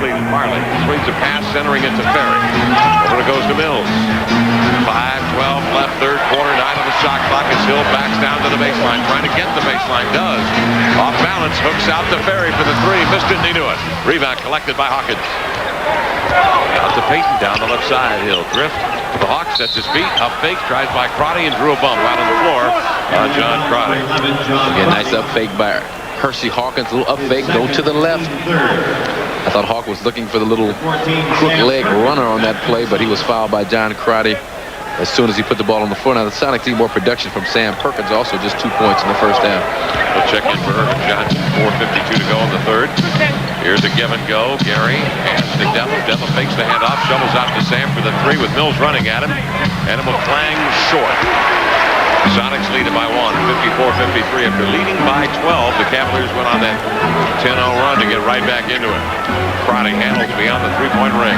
completed. Marley swings a pass, centering it to Ferry. Over it goes to Mills. 5:12 left, third quarter, 9 on the shot clock as Hill backs down to the baseline, trying to get the baseline, does. Off balance, hooks out to Ferry for the three, missed it and he knew it. Rebound collected by Hawkins. Out to Payton, down the left side, Hill drift. The Hawk sets his feet, up fake, tries by Crotty and drew a bump out on the floor on John Crotty. Again, nice up fake by Hershey Hawkins, a little up fake, go to the left. I thought Hawk was looking for the little crook leg runner on that play, but he was fouled by John Crotty as soon as he put the ball on the floor. Now the Sonics need more production from Sam Perkins, also just 2 points in the first half. We'll check in for Irvin Johnson, 4:52 to go in the third. Here's a give and go. Gary hands to Devlin. Devlin fakes the handoff, shovels out to Sam for the three with Mills running at him. And it will clang short. Sonics lead it by 1, 54-53. After leading by 12, the Cavaliers went on that 10-0 run to get right back into it. Crotty handles beyond the three-point ring.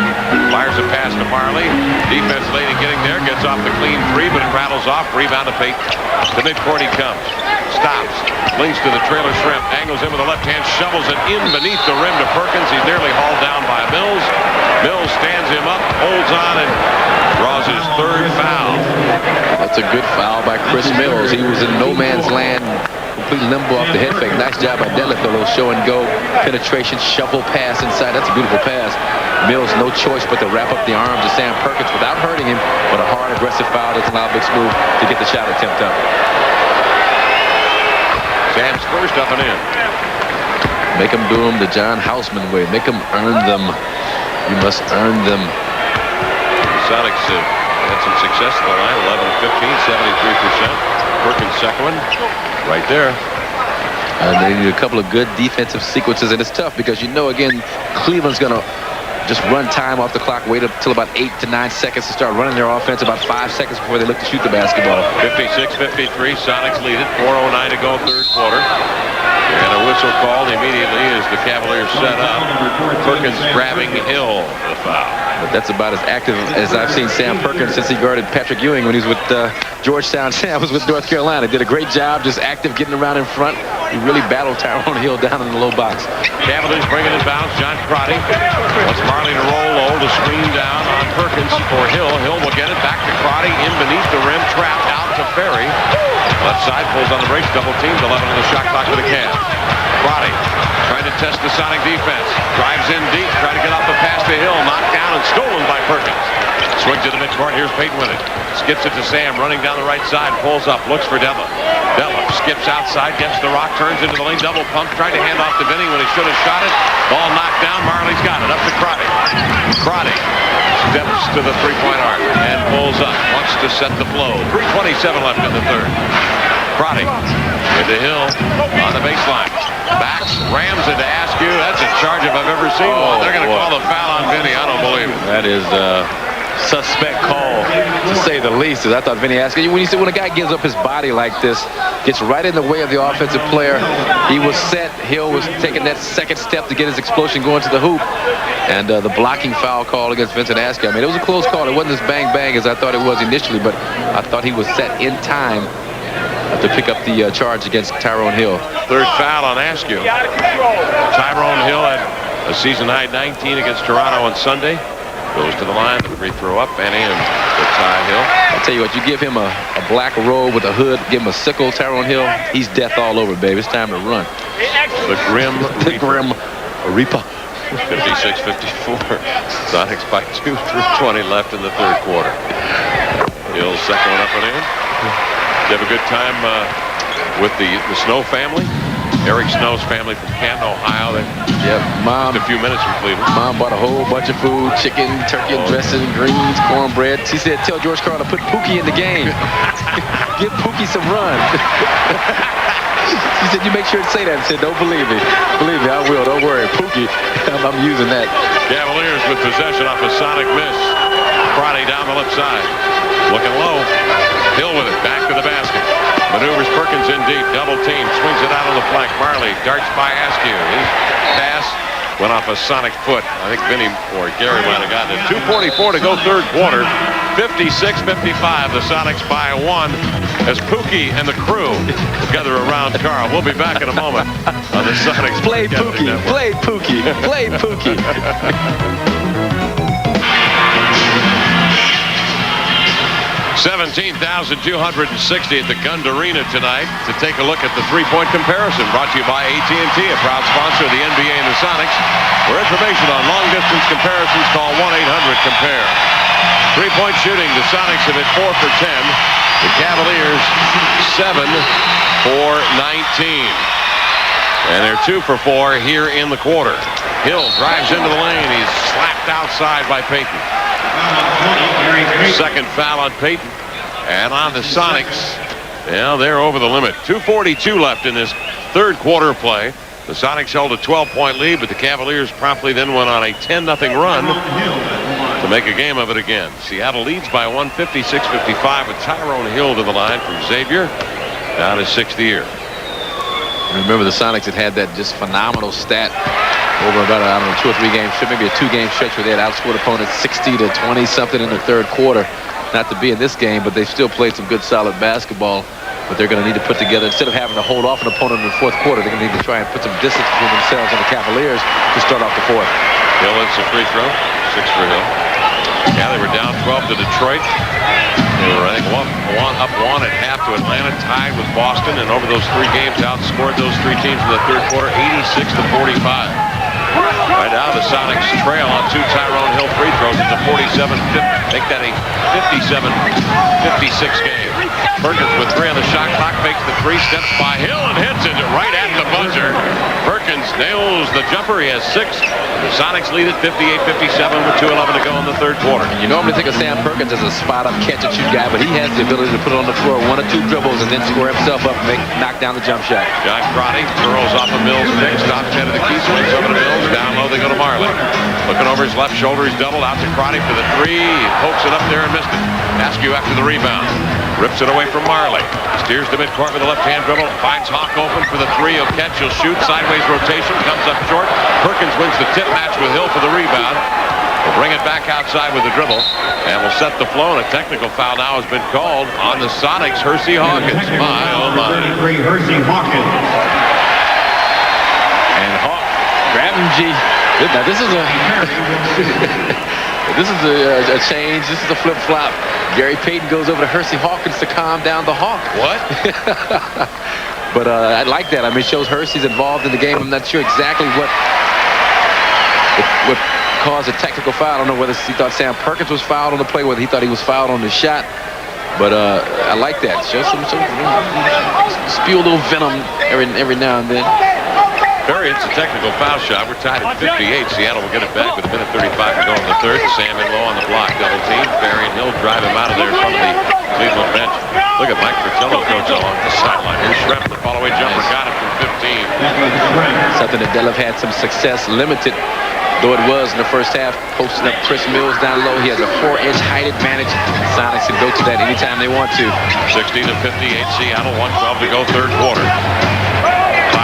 Fires a pass to Marley. Defense late in getting there. Gets off the clean three, but it rattles off. Rebound to Payton. To midcourt he comes. Stops. Links to the trailer shrimp. Angles in with the left hand. Shovels it in beneath the rim to Perkins. He's nearly hauled down by Mills. Mills stands him up, holds on, and draws his third foul. That's a good foul by Chris Mills. He was in no man's land, completely limbo off the head fake. Nice job by Deadlift, a little show and go, penetration, shuffle pass inside. That's a beautiful pass. Mills, no choice but to wrap up the arms of Sam Perkins without hurting him, but a hard, aggressive foul doesn't allow Big Smooth to get the shot attempt up. Sam's first up and in. Make him do them the John Houseman way. Make him earn them. You must earn them. Sonics had some success at the line, 11-15, 73%. Perkins second one, right there. They need a couple of good defensive sequences, and it's tough because you know, again, Cleveland's going to just run time off the clock, wait up till about 8 to 9 seconds to start running their offense, about 5 seconds before they look to shoot the basketball. 56-53, Sonics lead it, 4:09 to go, third quarter. And a whistle called immediately as the Cavaliers set up. Perkins grabbing Hill the foul. But that's about as active as I've seen Sam Perkins since he guarded Patrick Ewing when he was with Georgetown. Sam was with North Carolina. Did a great job, just active, getting around in front. He really battled Tyrone Hill down in the low box. Cavaliers bringing it bounce. John Crotty wants Marley to roll low to screen down on Perkins for Hill. Hill will get it back to Crotty in beneath the rim, trapped out to Ferry. Left side pulls on the brakes, double teamed, 11 on the shot clock for the Cavs. Crotty trying to test the Sonic defense. Drives in deep, trying to get off the pass to Hill. Knocked down and stolen by Perkins. Swing to the midcourt. Here's Payton with it. Skips it to Sam, running down the right side. Pulls up, looks for Devlin. Devlin skips outside, gets the rock, turns into the lane, double pump, trying to hand off to Vinny when he should have shot it. Ball knocked down. Marley's got it. Up to Crotty. Crotty steps to the three-point arc and pulls up. Wants to set the flow. 3:27 left in the third. Crotty into Hill on the baseline. Backs, rams into Askew. That's a charge if I've ever seen one. They're going to call the foul on Vinny. I don't believe it. That is a suspect call, to say the least. I thought Vinny Askew, when a guy gives up his body like this, gets right in the way of the offensive player, he was set. Hill was taking that second step to get his explosion going to the hoop. And the blocking foul call against Vincent Askew. I mean, it was a close call. It wasn't as bang-bang as I thought it was initially, but I thought he was set in time to pick up the charge against Tyrone Hill. Third foul on Askew. Tyrone Hill had a season-high 19 against Toronto on Sunday. Goes to the line, the free throw up and in for Ty Hill. I'll tell you what, you give him a black robe with a hood, give him a sickle, Tyrone Hill, he's death all over, baby. It's time to run. The Grim Reaper. 56-54. Sonics by 2, 3:20 left in the third quarter. Hill's second one up and in. Did you have a good time with the Snow family? Eric Snow's family from Canton, Ohio. Yep, Mom. Just a few minutes from Cleveland. Mom bought a whole bunch of food, chicken, turkey and dressing, greens, cornbread. She said, tell George Carl to put Pookie in the game. Give Pookie some run. She said, you make sure to say that. I said, don't believe me. Believe me, I will. Don't worry. Pookie, I'm using that. Cavaliers with possession off a Sonic miss. Crotty down the left side. Looking low. Hill with it. Back to the basket. Maneuvers Perkins in deep. Double team. Swings it out on the flank. Marley darts by Askew. His pass went off a Sonic foot. I think Vinny or Gary might have gotten it. 2:44 to go third quarter. 56-55. The Sonics by 1 as Pookie and the crew together around Carl. We'll be back in a moment on the Sonics. Play Pookie. Play Pookie. Play Pookie. 17,260 at the Gund Arena tonight to take a look at the three-point comparison. Brought to you by AT&T, a proud sponsor of the NBA and the Sonics. For information on long-distance comparisons, call 1-800-COMPARE. Three-point shooting, the Sonics have hit 4 for 10. The Cavaliers 7 for 19. And they're 2 for 4 here in the quarter. Hill drives into the lane. He's slapped outside by Payton. Second foul on Payton. And on the Sonics, yeah, they're over the limit. 2:42 left in this third quarter play. The Sonics held a 12-point lead, but the Cavaliers promptly then went on a 10-0 run to make a game of it again. Seattle leads by 1, 56-55, with Tyrone Hill to the line from Xavier. Down his 6th year. Remember, the Sonics had that just phenomenal stat over about, I don't know, 2 or 3 game stretch, maybe a 2-game stretch where they had outscored opponents 60-20 something in the third quarter. Not to be in this game, but they still played some good solid basketball. But they're going to need to put together, instead of having to hold off an opponent in the fourth quarter, they're going to need to try and put some distance between themselves and the Cavaliers to start off the fourth. Hill hits a free throw. 6 for Hill. Yeah, they were down 12 to Detroit. They were, I think, up one at half to Atlanta, tied with Boston, and over those 3 games outscored those 3 teams in the third quarter 86-45. Right now, the Sonics trail on 2 Tyrone Hill free throws. It's a 47-50. Make that a 57-56 game. Perkins with 3 on the shot clock, makes the 3, steps by Hill and hits it right at the buzzer. Perkins nails the jumper. He has 6. The Sonics lead at 58-57 with 2:11 to go in the third quarter. You normally think of Sam Perkins as a spot-up catch-and-shoot guy, but he has the ability to put it on the floor 1 or 2 dribbles and then score himself up and knock down the jump shot. John Crotty throws off of Mills' pick, stops head of the key, swings over to Mills. Down low, they go to Marley. Looking over his left shoulder, he's doubled out to Crotty for the 3. He pokes it up there and missed it. Askew after the rebound. Rips it away from Marley. Steers to midcourt with a left-hand dribble. Finds Hawk open for the 3. He'll catch, he'll shoot. Sideways rotation, comes up short. Perkins wins the tip match with Hill for the rebound. We'll bring it back outside with the dribble. And we'll set the flow. And a technical foul now has been called on the Sonics. Hersey Hawkins. My, oh my. 33, Hersey Hawkins. And Hawk grabbing G. Now this is a this is a change. This is a flip-flop. Gary Payton goes over to Hersey Hawkins to calm down the Hawk. What? But I like that. I mean, it shows Hersey's involved in the game. I'm not sure exactly what caused a technical foul. I don't know whether he thought Sam Perkins was fouled on the play, whether he thought he was fouled on the shot. But I like that. Show some spew a little venom every now and then. Perry hits a technical foul shot. We're tied at 58. Seattle will get it back with 1:35 to go in the third. Sam in low on the block. Double team. Perry and Hill drive him out of there in front of the Cleveland bench. Look at Mike Fratello coach along the sideline. Here's Shrem. The follow-away jumper got him from 15. Something that Delev had some success, limited though it was in the first half, posting up Chris Mills down low. He has a 4-inch height advantage. Sonics can go to that anytime they want to. 60-58 Seattle. 1:12 to go third quarter.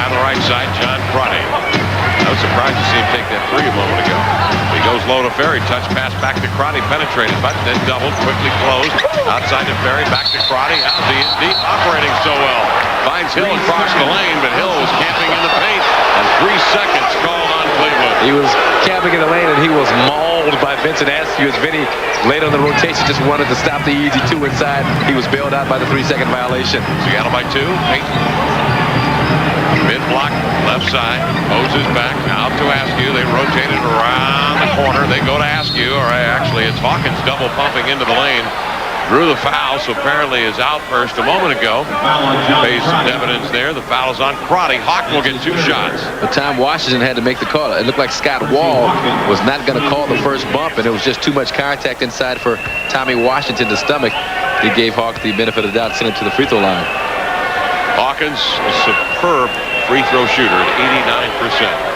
On the right side, John Crotty. I was surprised to see him take that 3 a moment ago. He goes low to Ferry. Touch pass back to Crotty. Penetrated, but then doubled. Quickly closed. Outside to Ferry. Back to Crotty. How's he deep operating so well? Finds Hill across the lane, but Hill was camping in the paint. And 3 seconds called on Cleveland. He was camping in the lane, and he was mauled by Vincent Askew as Vinny, late on the rotation, just wanted to stop the easy 2 inside. He was bailed out by the 3-second violation. Seattle by 2. Payton. Mid-block, left side, Moses back, out to Askew. They rotate it around the corner. They go to Askew. All right, actually, it's Hawkins double pumping into the lane. Drew the foul, so apparently his outburst a moment ago pays some evidence there. The foul is on Crotty. Hawk will get 2 shots. But Tom Washington had to make the call. It looked like Scott Wall was not going to call the first bump, and it was just too much contact inside for Tommy Washington to stomach. He gave Hawk the benefit of the doubt, sent him to the free throw line. Hawkins, a superb free throw shooter at 89%.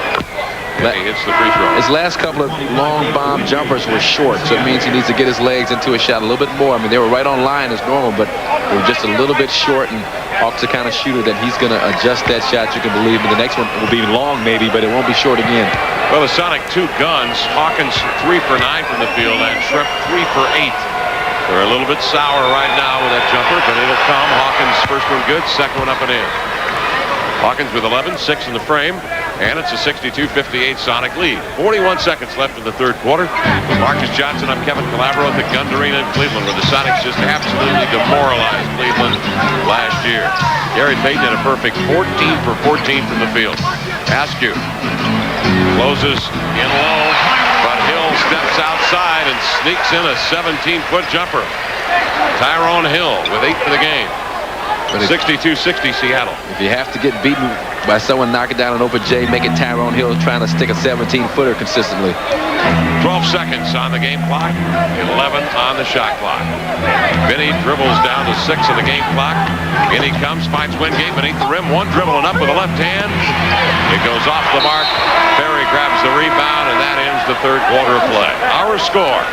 He hits the free throw. His last couple of long bomb jumpers were short, so it means he needs to get his legs into a shot a little bit more. I mean, they were right on line as normal, but they were just a little bit short, and Hawk's the kind of shooter that he's going to adjust that shot. You can believe me. The next one will be long maybe, but it won't be short again. Well, the Sonic 2 guns. Hawkins 3 for 9 from the field, and Shrimp 3 for 8. They're a little bit sour right now with that jumper, but it'll come. Hawkins first one good, second one up and in. Hawkins with 11, 6 in the frame, and it's a 62-58 Sonic lead. 41 seconds left in the third quarter. With Marcus Johnson, I'm Kevin Calabro at the Gund Arena in Cleveland, where the Sonics just absolutely demoralized Cleveland last year. Gary Payton had a perfect 14 for 14 from the field. Askew closes in low, but Hill steps outside and sneaks in a 17-foot jumper. Tyrone Hill with 8 for the game. 62-60 Seattle. If you have to get beaten by someone knocking down an open J, make it Tyrone Hill trying to stick a 17-footer consistently. 12 seconds on the game clock, 11 on the shot clock. Vinny dribbles down to 6 on the game clock. In he comes, finds Wingate beneath the rim. One dribbling up with the left hand. It goes off the mark. Ferry grabs the rebound, and that ends the third quarter of play. Our score: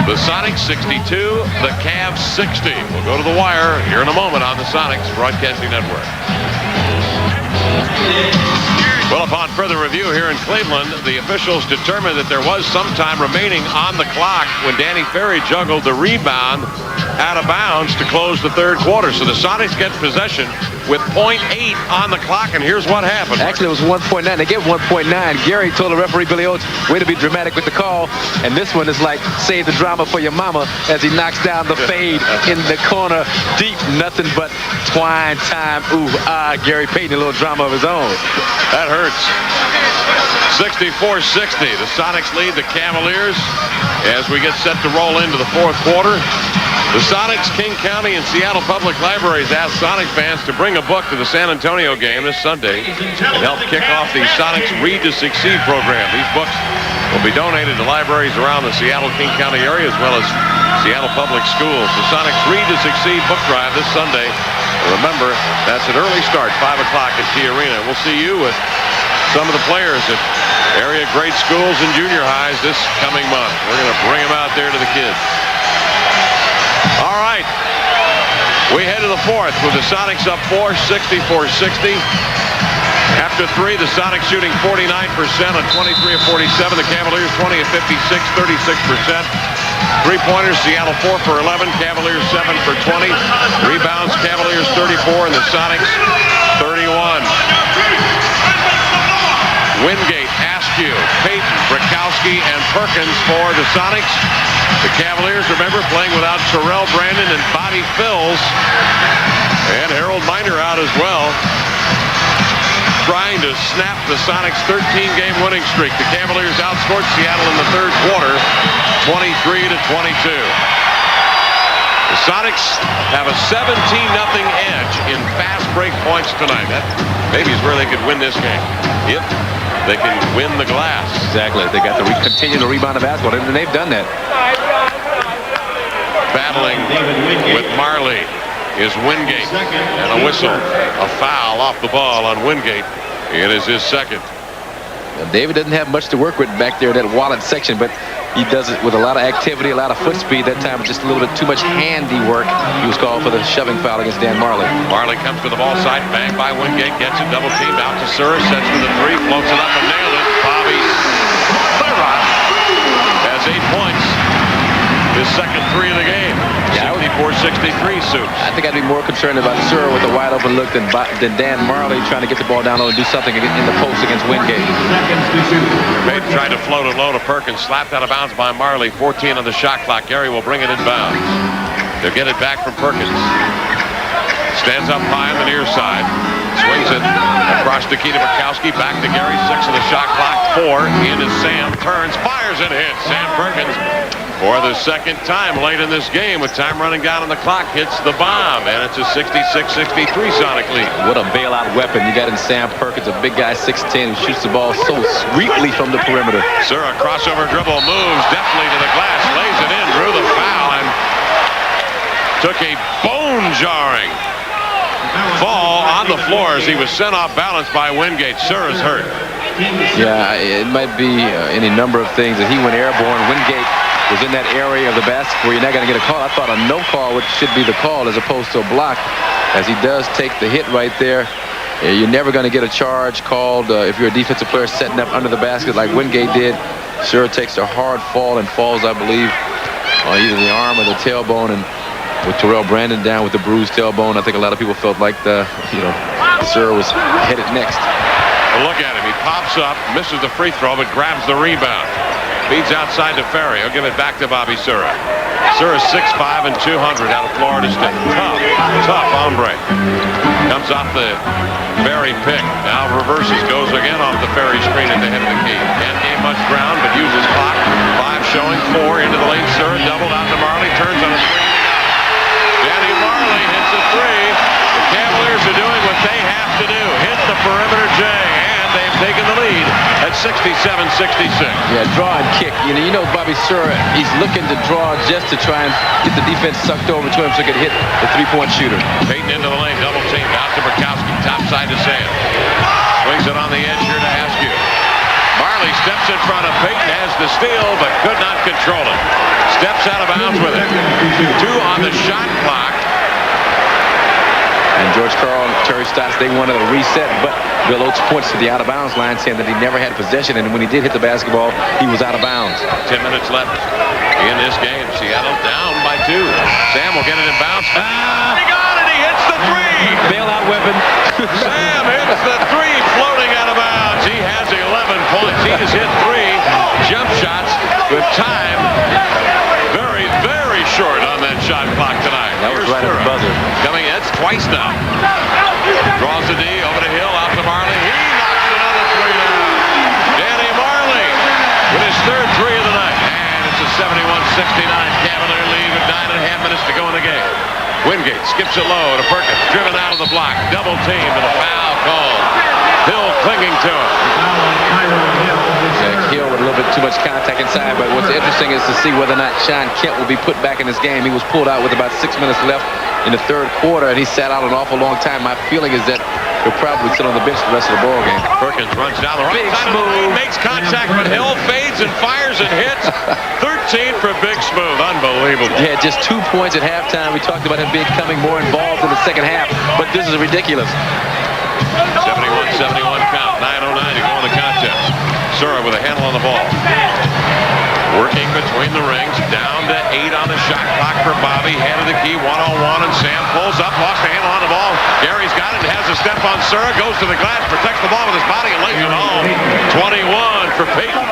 the Sonics 62, the Cavs 60. We'll go to the wire here in a moment on the Sonics Broadcasting Network. Well, upon further review here in Cleveland, the officials determined that there was some time remaining on the clock when Danny Ferry juggled the rebound out of bounds to close the third quarter. So the Sonics get possession with .8 on the clock, and here's what happened. Actually, it was 1.9. They gave 1.9. Gary told the referee, Billy Oates, way to be dramatic with the call. And this one is like, save the drama for your mama, as he knocks down the fade in the corner. Deep, nothing but twine time. Ooh, Gary Payton, a little drama of his own. That hurts. 64-60. The Sonics lead the Cavaliers as we get set to roll into the fourth quarter. The Sonics, King County, and Seattle Public Libraries asked Sonic fans to bring a book to the San Antonio game this Sunday and help kick off the Sonics Read to Succeed program. These books will be donated to libraries around the Seattle, King County area as well as Seattle Public Schools. The Sonics Read to Succeed book drive this Sunday. Remember, that's an early start, 5 o'clock at T Arena. We'll see you with some of the players at area grade schools and junior highs this coming month. We're going to bring them out there to the kids. All right, we head to the fourth with the Sonics up 4, 64-60. After 3, the Sonics shooting 49% on 23 of 47. The Cavaliers 20 of 56, 36%. Three-pointers, Seattle 4 for 11. Cavaliers 7 for 20. Rebounds, Cavaliers 34 and the Sonics 31. Wingate, Askew, Payton, Brakowski, and Perkins for the Sonics. The Cavaliers, remember, playing without Terrell Brandon and Bobby Phills. And Harold Miner out as well. Trying to snap the Sonics' 13-game winning streak. The Cavaliers outscored Seattle in the third quarter, 23-22. The Sonics have a 17-0 edge in fast break points tonight. That maybe is where they could win this game. If they can win the glass. Exactly. They got to continue to rebound the basketball, and they've done that. Battling with Marley is Wingate, and a whistle, a foul off the ball on Wingate. It is his second. Well, David doesn't have much to work with back there in that wallet section, but he does it with a lot of activity, a lot of foot speed. That time just a little bit too much handiwork. He was called for the shoving foul against Dan Marley. Marley comes to the ball side, bang by Wingate, gets it double teamed out to Surra, sets for the 3, floats it up and nailed it. Bobby Surra has 8 points. His second 3 of the game. 64-63 Soups. I think I'd be more concerned about Surra with a wide open look than Dan Marley trying to get the ball down low and do something in the post against Wingate. May tried to float it low to Perkins, slapped out of bounds by Marley. 14 on the shot clock. Gary will bring it inbounds. They'll get it back from Perkins. Stands up high on the near side. Swings it across to Keita Bukowski. Back to Gary. 6 on the shot clock. 4 into Sam. Turns, fires and hits. Sam Perkins, for the second time late in this game with time running down on the clock, hits the bomb, and it's a 66-63 Sonic lead. What a bailout weapon you got in Sam Perkins, a big guy, 6'10", who shoots the ball so sweetly from the perimeter. Surra, crossover dribble, moves deftly to the glass, lays it in, drew the foul, and took a bone-jarring fall on the floor as he was sent off balance by Wingate. Surra's hurt. Yeah, it might be any number of things that he went airborne. Wingate was in that area of the basket where you're not going to get a call. I thought a no call should be the call as opposed to a block. as he does take the hit right there. You're never going to get a charge called if you're a defensive player setting up under the basket like Wingate did. Sura takes a hard fall and falls, I believe, on either the arm or the tailbone, and with Terrell Brandon down with the bruised tailbone, I think a lot of people felt like Sura was headed next. Well, look at him. He pops up, misses the free throw, but grabs the rebound. Feeds outside to Ferry. He'll give it back to Bobby Sura. Sura's 6'5" and 200 out of Florida State. Tough hombre. Comes off the Ferry pick. Now reverses, goes again off the Ferry screen at the head of the key. Can't gain much ground, but uses clock. 5 showing, 4 into the lane. Sura doubled out to Marley. Turns on a screen. Danny Marley hits a 3. The Cavaliers are doing what they have to do. Hit the perimeter J, and they've taken the lead at 67-66. Yeah, draw and kick. You know Bobby Sura, he's looking to draw just to try and get the defense sucked over to him so he can hit the three-point shooter. Payton into the lane, double team, out to Burkowski, top side to Sam. Swings it on the edge here to Askew. Marley steps in front of Payton, has the steal, but could not control it. Steps out of bounds with it. 2 on the shot clock. And George Karl and Terry Stotts, they wanted a reset, but Bill Oates points to the out-of-bounds line, saying that he never had possession, and when he did hit the basketball, he was out of bounds. 10 minutes left in this game. Seattle down by 2. Sam will get it in bounce. He got it! He hits the 3! Bailout weapon. Sam hits the 3, floating out of bounds. He has 11 points. He has hit 3 jump shots with time very, very short on that shot clock tonight. That was right at the buzzer. Coming, that's twice now. Draws the D, over to Hill, out to Marley. He knocks another 3 down. Danny Marley with his 3rd 3 of the night. And it's a 71-69 Cavalier lead with 9.5 minutes to go in the game. Wingate skips it low to Perkins, driven out of the block. Double team and a foul call. Hill clinging to him. Hill with a little bit too much contact inside, but what's interesting is to see whether or not Sean Kemp will be put back in this game. He was pulled out with about 6 minutes left in the 3rd quarter, and he sat out an awful long time. My feeling is that he'll probably sit on the bench the rest of the ball game. Perkins runs down the right side of the lane, makes contact, but Hill fades and fires and hits. 13 for Big Smooth. Unbelievable. He had just 2 points at halftime. We talked about him becoming more involved in the second half, but this is ridiculous. 71-71 count. 9:09 to go in the contest. Sura with a handle on the ball. Working between the rings. Down to 8 on the shot clock for Bobby. Head of the key, 1-on-1, and Sam pulls up, lost the handle on the ball. Gary's got it and has a step on Sura. Goes to the glass, protects the ball with his body, and lays it home. 21 for Payton.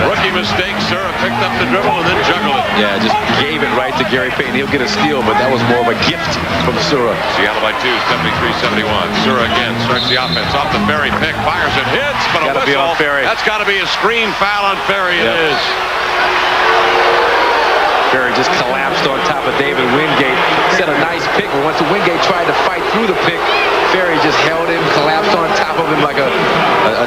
Rookie mistake. Sura picked up the dribble and then juggled it. Yeah, just gave it right to Gary Payton. He'll get a steal, but that was more of a gift from Sura. Seattle by 2, 73-71. Sura again starts the offense. Off the Ferry pick, fires and hits, but a whistle. Be on Ferry. That's got to be a screen foul on Ferry. It is. Ferry just collapsed on top of David Wingate. Set a nice pick, but once Wingate tried to fight through the pick, Ferry just held him, collapsed on top of him like a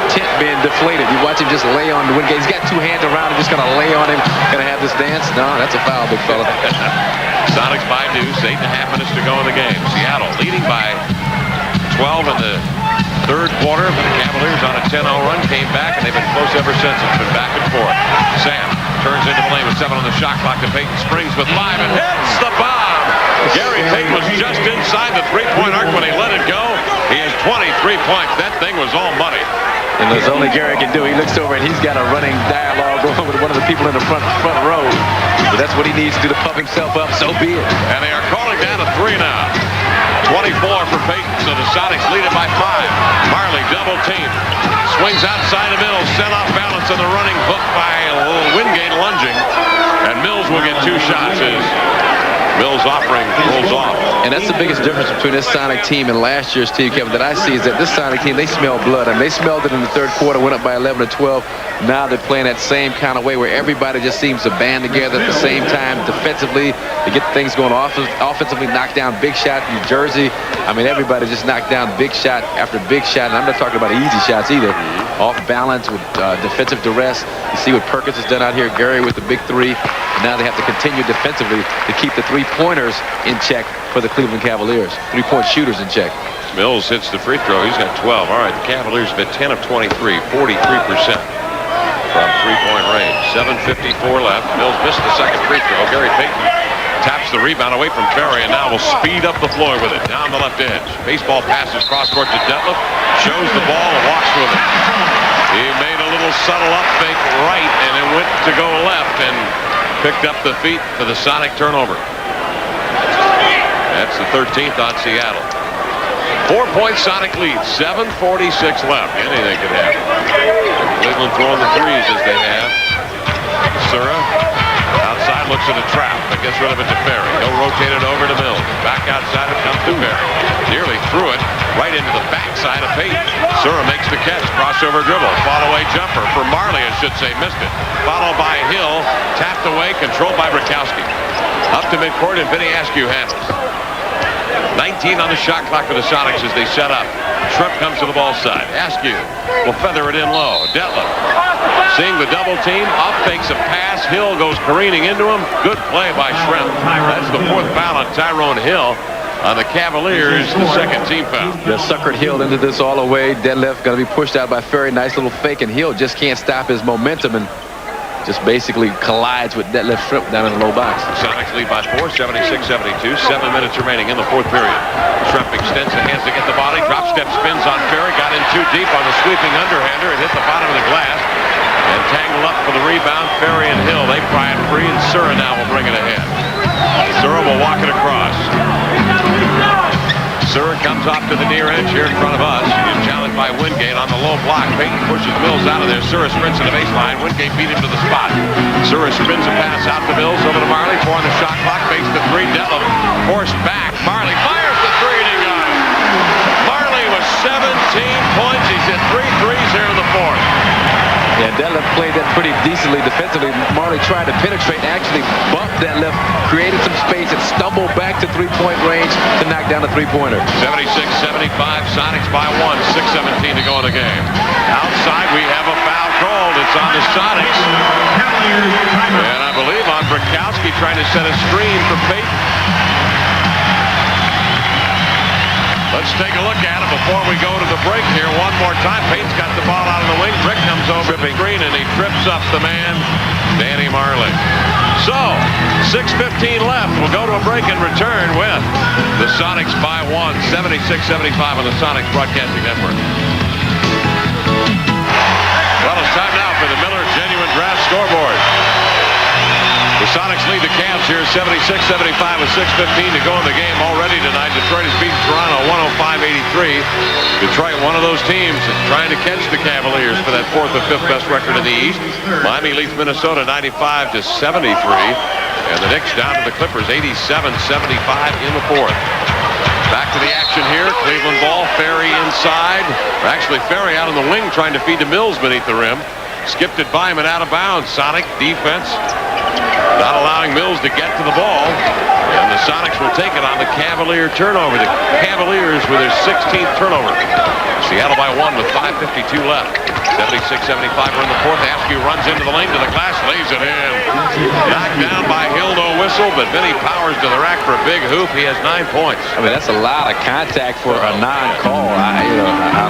tent being deflated. You watch him just lay on Wingate. He's got 2 hands around him, just going to lay on him. Going to have this dance? No, that's a foul, big fella. Sonics by deuce, 8.5 minutes to go in the game. Seattle leading by 12 in the 3rd quarter, but the Cavaliers on a 10-0 run came back, and they've been close ever since. It's been back and forth. Sam turns into the lane with 7 on the shot clock to Payton. Springs with 5 and hits the bomb. Gary Payton was just inside the 3-point arc when he let it go. He has 23 points. That thing was all money. And as only Gary can do, he looks over and he's got a running dialogue going with one of the people in the front row. But that's what he needs to do to pump himself up, so be it. And they are calling down to 3 now. 24 for Payton, so the Sonics lead it by 5. Marley double team. Swings outside the middle, sent off balance on the running hook by Wingate lunging. And Mills will get 2 shots as Mills offering rolls off. And that's the biggest difference between this Sonic team and last year's team, Kevin, that I see is that this Sonic team, they smell blood. I mean, they smelled it in the 3rd quarter, went up by 11 to 12. Now they're playing that same kind of way where everybody just seems to band together at the same time defensively to get things going offensively, knock down big shot. New Jersey, I mean, everybody just knocked down big shot after big shot. And I'm not talking about easy shots either. Off balance with defensive duress. You see what Perkins has done out here. Gary with the big 3. And now they have to continue defensively to keep the 3-pointers in check for the Cleveland Cavaliers. 3-point shooters in check. Mills hits the free throw. He's got 12. All right, the Cavaliers have been 10 of 23, 43% from 3-point range. 7:54 left. Mills missed the second free throw. Gary Payton taps the rebound away from Ferry and now will speed up the floor with it. Down the left edge. Baseball passes cross court to Detlef. Shows the ball and walks with it. He made a little subtle up fake right and it went to go left and picked up the feet for the Sonic turnover. That's the 13th on Seattle. 4-point Sonic lead. 7:46 left. Anything could happen. Cleveland throwing the threes as they have. Sura outside looks at a trap but gets rid of it to Ferry. He'll rotate it over to Mills. Back outside it comes to Ferry. Nearly threw it right into the backside of Payton. Sura makes the catch. Crossover dribble. Fall away jumper for Marley, I should say. Missed it. Followed by Hill. Tapped away. Controlled by Brakowski. Up to midcourt and Vinny Askew handles. 19 on the shot clock for the Sonics as they set up. Shrimp comes to the ball side. Askew will feather it in low. Detlef seeing the double team. Up fakes a pass. Hill goes careening into him. Good play by Shrimp. That's the 4th foul on Tyrone Hill. On the Cavaliers, the 2nd team foul. Just suckered Hill into this all the way. Detlef going to be pushed out by Ferry. Nice little fake, and Hill just can't stop his momentum and just basically collides with Detlef Shrimp down in the low box. The Sonics lead by 4, 76-72. 7 minutes remaining in the 4th period. Shrimp extends the hands to get the body. Drop step spins on Ferry. Got in too deep on the sweeping underhander. It hit the bottom of the glass. And tangled up for the rebound. Ferry and Hill, they pry it free. And Sura now will bring it ahead. Sura will walk it across. Sura comes off to the near edge here in front of us. He's challenged by Wingate on the low block. Payton pushes Mills out of there. Sura sprints to the baseline. Wingate beat him to the spot. Sura spins a pass out to Mills, over to Marley. 4 on the shot clock. Fakes the 3. Detlef forced back. Marley fires the 3 and he got it. Marley with 17 points. He's hit 3 threes here in the 4th. Yeah, Detlef played that pretty decently defensively. Marley tried to penetrate and actually bumped Detlef, created some space, and stumbled back to 3-point range to knock down a 3-pointer. 76-75, Sonics by 1, 6:17 to go in the game. Outside, we have a foul called. It's on the Sonics. And I believe on Brakowski trying to set a screen for Payton. Let's take a look at it before we go to the break here one more time. Payton's got the ball out of the wing. Brick comes over the screen and he trips up the man, Danny Marley. So, 6:15 left. We'll go to a break and return with the Sonics by 1, 76-75 on the Sonics Broadcasting Network. Well, it's time now for the Miller Genuine Draft Scoreboard. The Sonics lead the Cavs here 76-75 with 6:15 to go in the game already tonight. Detroit has beaten Toronto 105-83. Detroit, one of those teams trying to catch the Cavaliers for that 4th or 5th best record in the East. Miami leads Minnesota 95-73. And the Knicks down to the Clippers 87-75 in the 4th. Back to the action here. Cleveland ball. Ferry inside. Actually, Ferry out on the wing trying to feed to Mills beneath the rim. Skipped it by him and out of bounds. Sonic defense not allowing Mills to get to the ball. And the Sonics will take it on the Cavalier turnover. The Cavaliers with their 16th turnover. Seattle by 1 with 5:52 left. 76-75 in the 4th. Askew runs into the lane to the glass, lays it in. Knocked down by Hill, no whistle, but Vinny Powers to the rack for a big hoop. He has 9 points. I mean, that's a lot of contact for a non-call. I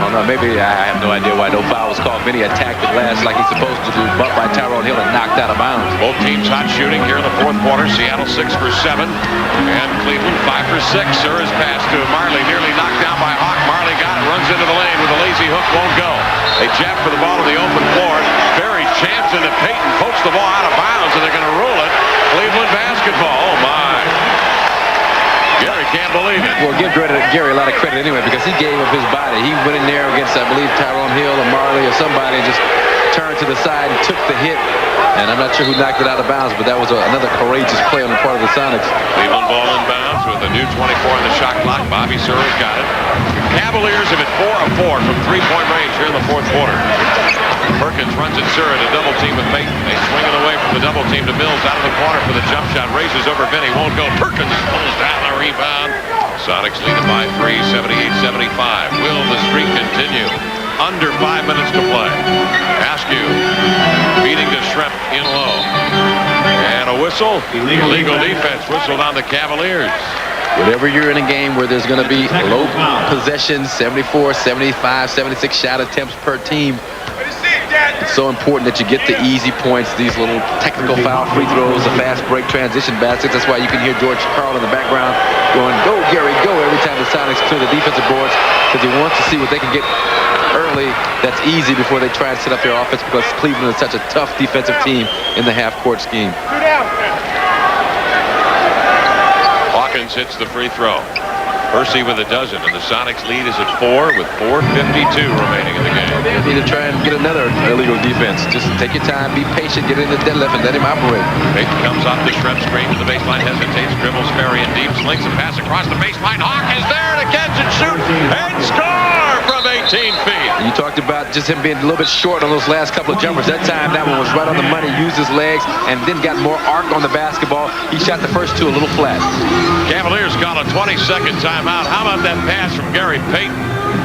don't know. Maybe I have no idea why no foul was called. Vinny attacked the glass like he's supposed to do, bumped by Tyrone Hill and knocked out of bounds. Both teams hot shooting here in the 4th quarter. Seattle 6 for 7 and Cleveland 5 for 6. Sura's pass to Marley, nearly knocked down by Hawk. Marley got it, runs into the lane with a lazy hook, won't go. They jab for the ball on the open floor. Ferry champs into Payton, pokes the ball out of bounds, and they're going to rule it. Cleveland basketball. Oh my! Gary can't believe it. Well, give Gary a lot of credit anyway because he gave up his body. He went in there against, I believe, Tyrone Hill or Marley or somebody and just turned to the side and took the hit. And I'm not sure who knocked it out of bounds, but that was another courageous play on the part of the Sonics. Cleveland ball in bounds with a new 24 on the shot clock. Bobby Sura's got it. Cavaliers have hit 4 of 4 from 3-point range here in the 4th quarter. Perkins runs at Sura to double team with Payton. They swing it away from the double team to Mills out of the corner for the jump shot. Races over Vinny, won't go. Perkins pulls down the rebound. Sonics lead it by 3, 78-75. Will the streak continue? Under 5 minutes to play. Askew beating the Shrimp in low. And a whistle. Illegal defense whistled on the Cavaliers. Whenever you're in a game where there's going to be low possessions, 74, 75, 76 shot attempts per team, it's so important that you get the easy points, these little technical foul free throws, the fast break transition baskets. That's why you can hear George Karl in the background going, "Go, Gary, go," every time the Sonics clear the defensive boards, because he wants to see what they can get early that's easy before they try and set up their offense, because Cleveland is such a tough defensive team in the half-court scheme. Hawkins hits the free throw. Percy with a dozen, and the Sonics lead is at 4 with 4:52 remaining in the game. You need to try and get another illegal defense. Just take your time, be patient, get in the deadlift, and let him operate. Payton comes off the shrimp screen to the baseline, hesitates, dribbles Ferry in deep, slings a pass across the baseline. Hawk is there to catch and shoot and score from 18 feet. You talked about just him being a little bit short on those last couple of jumpers. That time, that one was right on the money. Used his legs and then got more arc on the basketball. He shot the first two a little flat. Cavaliers call a 20-second timeout. How about that pass from Gary Payton?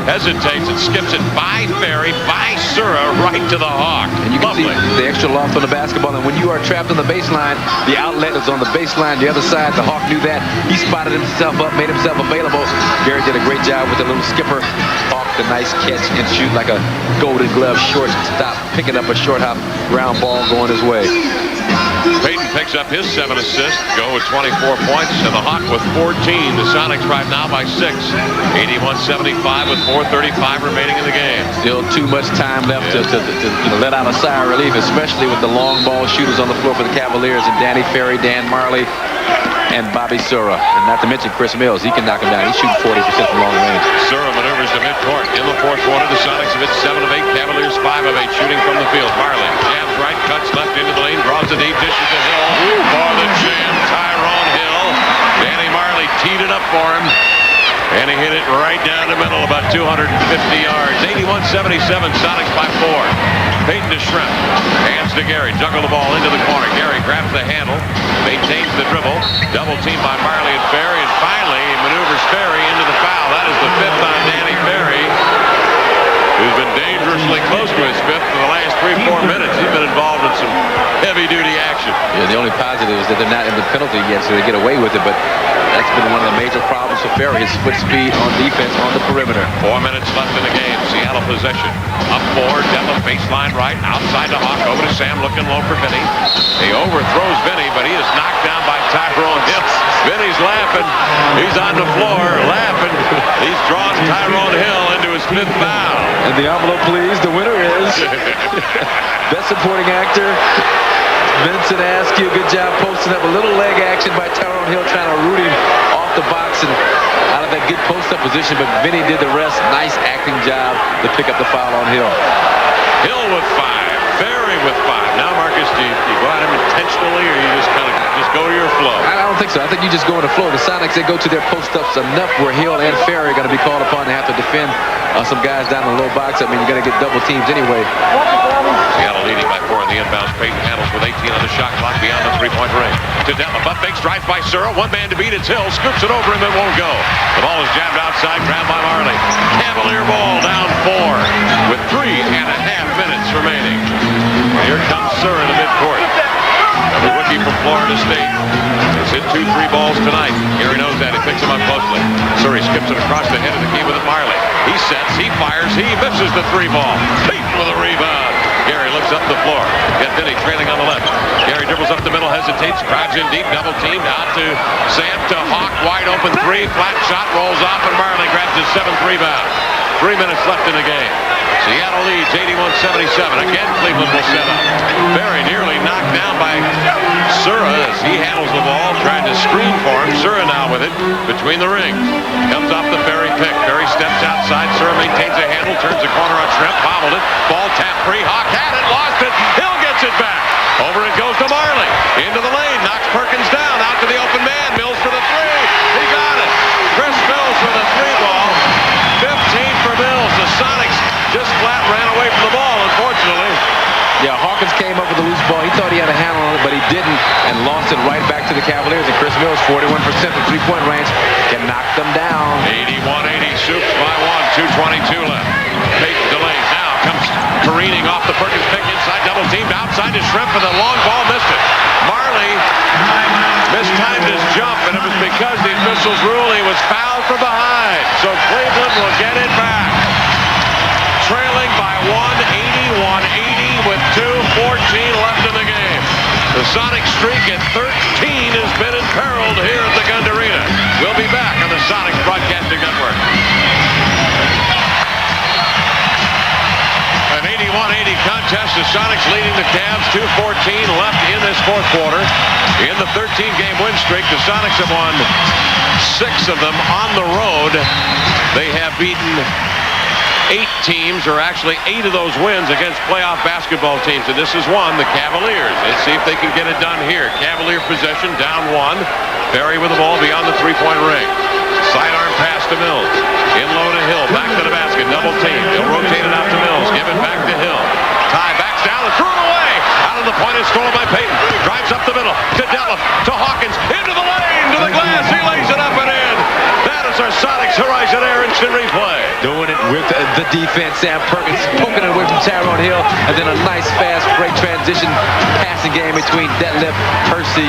Hesitates and skips it by Ferry, by Sura, right to the Hawk. And you can see the extra loft on the basketball. And when you are trapped on the baseline, the outlet is on the baseline, the other side. The Hawk knew that. He spotted himself up, made himself available. Gary did a great job with the little skipper. Hawk, the nice catch and shoot like a golden glove short stop, picking up a short hop ground ball going his way. Payton picks up his 7 assists, go with 24 points, and the Hawk with 14. The Sonics right now by 6. 81-75 with 4:35 remaining in the game. Still too much time left to let out a sigh of relief, especially with the long ball shooters on the floor for the Cavaliers, and Danny Ferry, Dan Marley, and Bobby Sura. And not to mention Chris Mills. He can knock him down. He's shooting 40% from long range. Sura maneuvers to midcourt. In the fourth quarter, the Sonics have hit 7 of 8. Cavaliers 5 of 8 shooting from the field. Marley jams right, cuts left into the lane, draws a deep, dishes to Hill for the jam. Tyrone Hill. Danny Marley teed it up for him. And he hit it right down the middle, about 250 yards. 81-77, Sonics by 4. Payton to Shrimp. Hands to Gary. Juggle the ball into the corner. Gary grabs the handle. Maintains the dribble. Double team by Marley and Ferry. And finally, he maneuvers Ferry into the foul. That is the 5th on Danny Ferry, who's been dangerously close to his 5th for the last 3-4 minutes. He's been involved in some heavy-duty action. Yeah, the only positive is that they're not in the penalty yet, so they get away with it. But that's been one of the major problems for Ferry, his foot speed on defense on the perimeter. 4 minutes left in the game. Seattle possession. Up 4, Devlin baseline right, outside to Hawk, over to Sam, looking low for Vinny. He overthrows Vinny, but he is knocked down by Tyrone Hill. Vinny's laughing. He's on the floor laughing. He's drawn Tyrone Hill into his 5th foul. And the envelope, please. The winner is Best Supporting Actor, Vincent Askew. Good job posting up a little leg action by Tyrone Hill, trying to root him off the box and out of that good post-up position, but Vinny did the rest. Nice acting job to pick up the foul on Hill. Hill with 5. Ferry with 5. Now, Marcus, do you go at him intentionally, or you just kind of go to your flow? I don't think so. I think you just go in the flow. The Sonics, they go to their post-ups enough where Hill and Ferry are going to be called upon to have to defend some guys down in the low box. I mean, you're going to get double teams anyway. Seattle leading by 4 in the inbounds. Payton handles with 18 on the shot clock beyond the 3-point range. To Devlin. Butt fakes, drives by Sura. One man to beat. It's Hill. Scoops it over him. It won't go. The ball is jabbed outside. Grabbed by Marley. Cavalier ball down 4 with 3.5 minutes remaining. Here comes Sura to midcourt. The rookie from Florida State has hit 2 3 balls tonight. Gary knows that. He picks him up closely. Surrey skips it across the head of the key with it. Marley. He sets. He fires. He misses the 3 ball. Payton with a rebound. Gary looks up the floor. Got Vinny trailing on the left. Gary dribbles up the middle. Hesitates. Crowds in deep. Double teamed. Out to Sam. To Hawk. Wide open 3. Flat shot. Rolls off. And Marley grabs his 7th rebound. 3 minutes left in the game. Seattle leads 81-77. Again, Cleveland will set up. Ferry nearly knocked down by Sura as he handles the ball, trying to screen for him. Sura now with it between the rings. Comes off the Ferry pick. Ferry steps outside. Sura maintains a handle, turns the corner on Shrimp, bobbled it. Ball tapped free. Hawk had it, lost it. Hill gets it back. Over it goes to Marley. Into the lane, knocks Perkins down. Out to the open man. Mills for the 3. He got it. Chris Mills for the 3 ball. 15 for Mills. The Sonics just flat ran away from the ball, unfortunately. Yeah, Hawkins came up with a loose ball. He thought he had a handle on it, but he didn't, and lost it right back to the Cavaliers. And Chris Mills, 41% from 3-point range, can knock them down. 81-80, Soups by 1. 2:22 left. Payton delays. Now comes careening off the Perkins pick inside, double teamed outside to Shrimp, and the long ball missed it. Marley mistimed his jump, and it was because the officials ruled he was fouled from behind. So Cleveland will get it back. Trailing by 1, 81-80 with left in the game. The Sonic streak at 13 has been imperiled here at the Gund Arena. We'll be back on the Sonics Broadcasting Network. An 81-80 contest. The Sonics leading the Cavs. 2:14 left in this fourth quarter. In the 13-game win streak, the Sonics have won 6 of them on the road. They have beaten 8 teams, or actually 8 of those wins against playoff basketball teams. And this is one, the Cavaliers. Let's see if they can get it done here. Cavalier possession, down 1. Berry with the ball beyond the three-point ring. Sidearm pass to Mills. In low to Hill. Back to the basket. Double team. He'll rotate it out to Mills. Give it back to Hill. Ty backs down and threw it away. Out of the point is stolen by Payton. Drives up the middle to Dellum. To Hawkins. Into the lane. To the glass. He lays it up and in. That is our Sonics Horizon Air instant replay. Doing it with the defense. Sam Perkins poking it away from Tyrone Hill. And then a nice, fast break transition passing game between Detlef, Percy,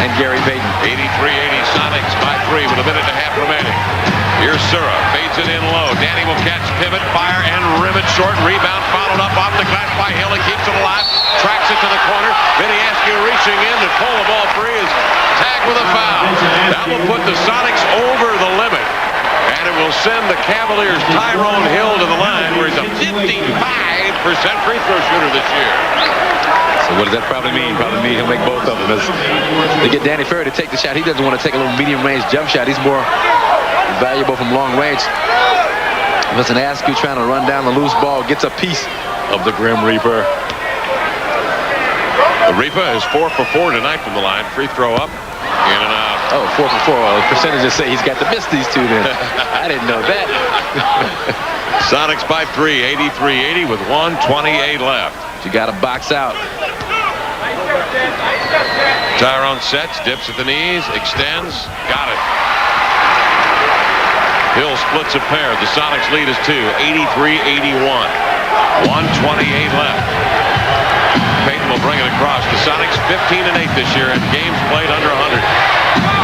and Gary Payton. 83-80 Sonics by 3 with a minute and a half remaining. Here's Sura. Fades it in low. Danny will catch, pivot, fire, and rim it short. Rebound followed up off the glass by Hill. He keeps it alive. Tracks it to the corner. Vinny Askew reaching in to pull the ball free. Is tagged with a foul. That will put the Sonics over the limit. And it will send the Cavaliers' Tyrone Hill to the line, where he's a 55% free throw shooter this year. So what does that probably mean? Probably mean he'll make both of them. As they get Danny Ferry to take the shot. He doesn't want to take a little medium-range jump shot. He's more valuable from long range. Listen, Askew trying to run down the loose ball. Gets a piece of the Grim Reaper. The Reaper is 4 for 4 tonight from the line. Free throw up. In and out. Oh, 4 for 4. Well, the percentages say he's got to miss these 2 then. I didn't know that. Sonics by 3, 83-80 with 1:28 left. You got to box out. Tyrone sets, dips at the knees, extends, got it. Hill splits a pair. The Sonics lead is 2, 83-81. 1:28 left. Payton will bring it across. The Sonics 15-8 this year in games played under 100.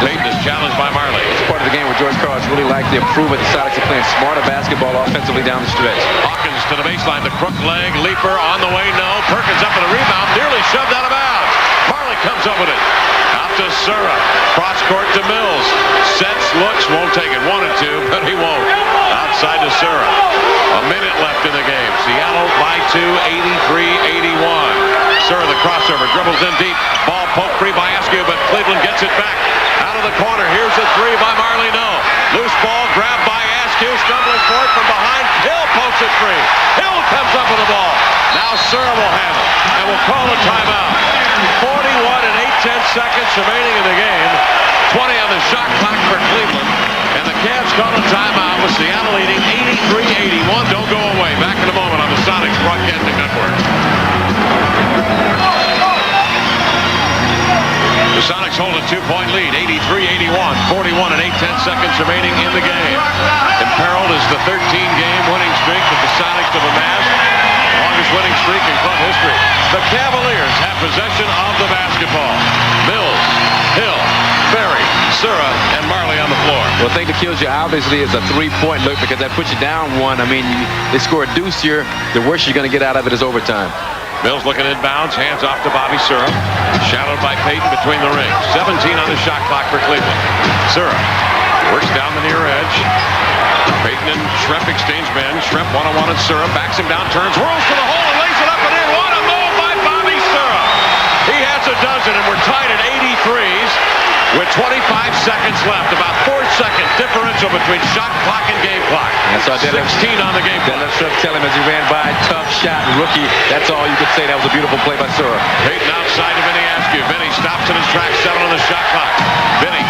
Payton is challenged by Marley. It's part of the game where George Carlos really liked the improvement. The Sonics are playing smarter basketball offensively down the stretch. Hawkins to the baseline. The crook leg. Leaper on the way. No. Perkins up with a rebound. Nearly shoved out of bounds. Marley comes up with it. Out to Sura. Cross court to Mills. Sets, looks, won't take it. Wanted to, but he won't. Outside to Sura. A minute left in the game. Seattle by 2, 83-81. Sura the crossover. Dribbles in deep. Ball poked free by Askew, but Cleveland gets it back. Out of the corner. Here's the 3 by Marley. No. Loose ball grabbed by Askew. Stumbling for it from behind. Hill pokes it free. Hill comes up with the ball. Now Sura will handle and will call a timeout. 41 and 8/10 seconds remaining in the game. 20 on the shot clock for Cleveland. And the Cavs call a timeout with Seattle leading 83-81. Don't go away. Back in a moment on the Sonics Broadcasting Network. The Sonics hold a 2-point lead, 83-81, 41 and 8/10 seconds remaining in the game. Imperiled is the 13-game winning streak that the Sonics have amassed, longest winning streak in club history. The Cavaliers have possession of the basketball. Mills, Hill, Berry, Sura, and Marley on the floor. Well, the thing that kills you obviously is a 3-point look, because that puts you down 1. I mean, they score a deuce here. The worst you're going to get out of it is overtime. Mills looking inbounds, hands off to Bobby Sura. Shadowed by Payton between the rings. 17 on the shot clock for Cleveland. Sura works down the near edge. Payton and Schrempf exchange men. Schrempf one-on-one at Sura. Backs him down, turns, whirls to the hole, and lays it up and in. What a move by Bobby Sura. He has a dozen, and we're tied at 83s with 25 seconds left. About 4-second differential between shot clock and game clock. That's all 16 on the game clock. Detlef tell him as he ran by, tough shot, rookie. That's all you could say. That was a beautiful play by Sura. Payton outside to Vinny Askew. Vinny stops in his tracks, 7 on the shot clock. Vinny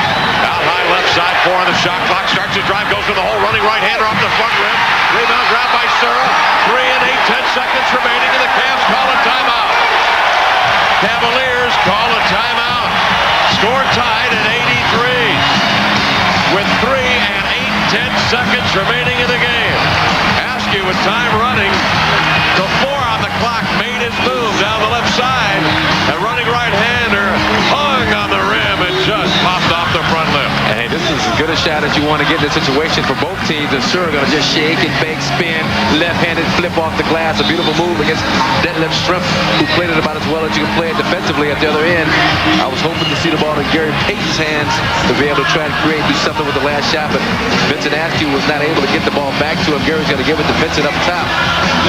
out high left side, 4 on the shot clock. Starts his drive, goes to the hole, running right-hander off the front rim. Rebound grab by Sura. 3 and 8/10 seconds remaining, and the Cavs call a timeout. Cavaliers call a timeout. Score tied at 83 with 3 and 8/10 seconds remaining in the game. Askew with time running. The 4 on the clock made his move down the left side. A running right-hander hung on the rim and just popped off the front lip. Hey, this is as good a shot shot as you want to get in this situation for both teams. And Sura going to just shake and bake, spin, left-handed flip off the glass. A beautiful move against Detlef Schrempf, who played it about as well as you can play it defensively at the other end. I was hoping to see the ball in Gary Payton's hands to be able to try and do something with the last shot, but Vincent Askew was not able to get the ball back to him. Gary's going to give it to Vincent up top.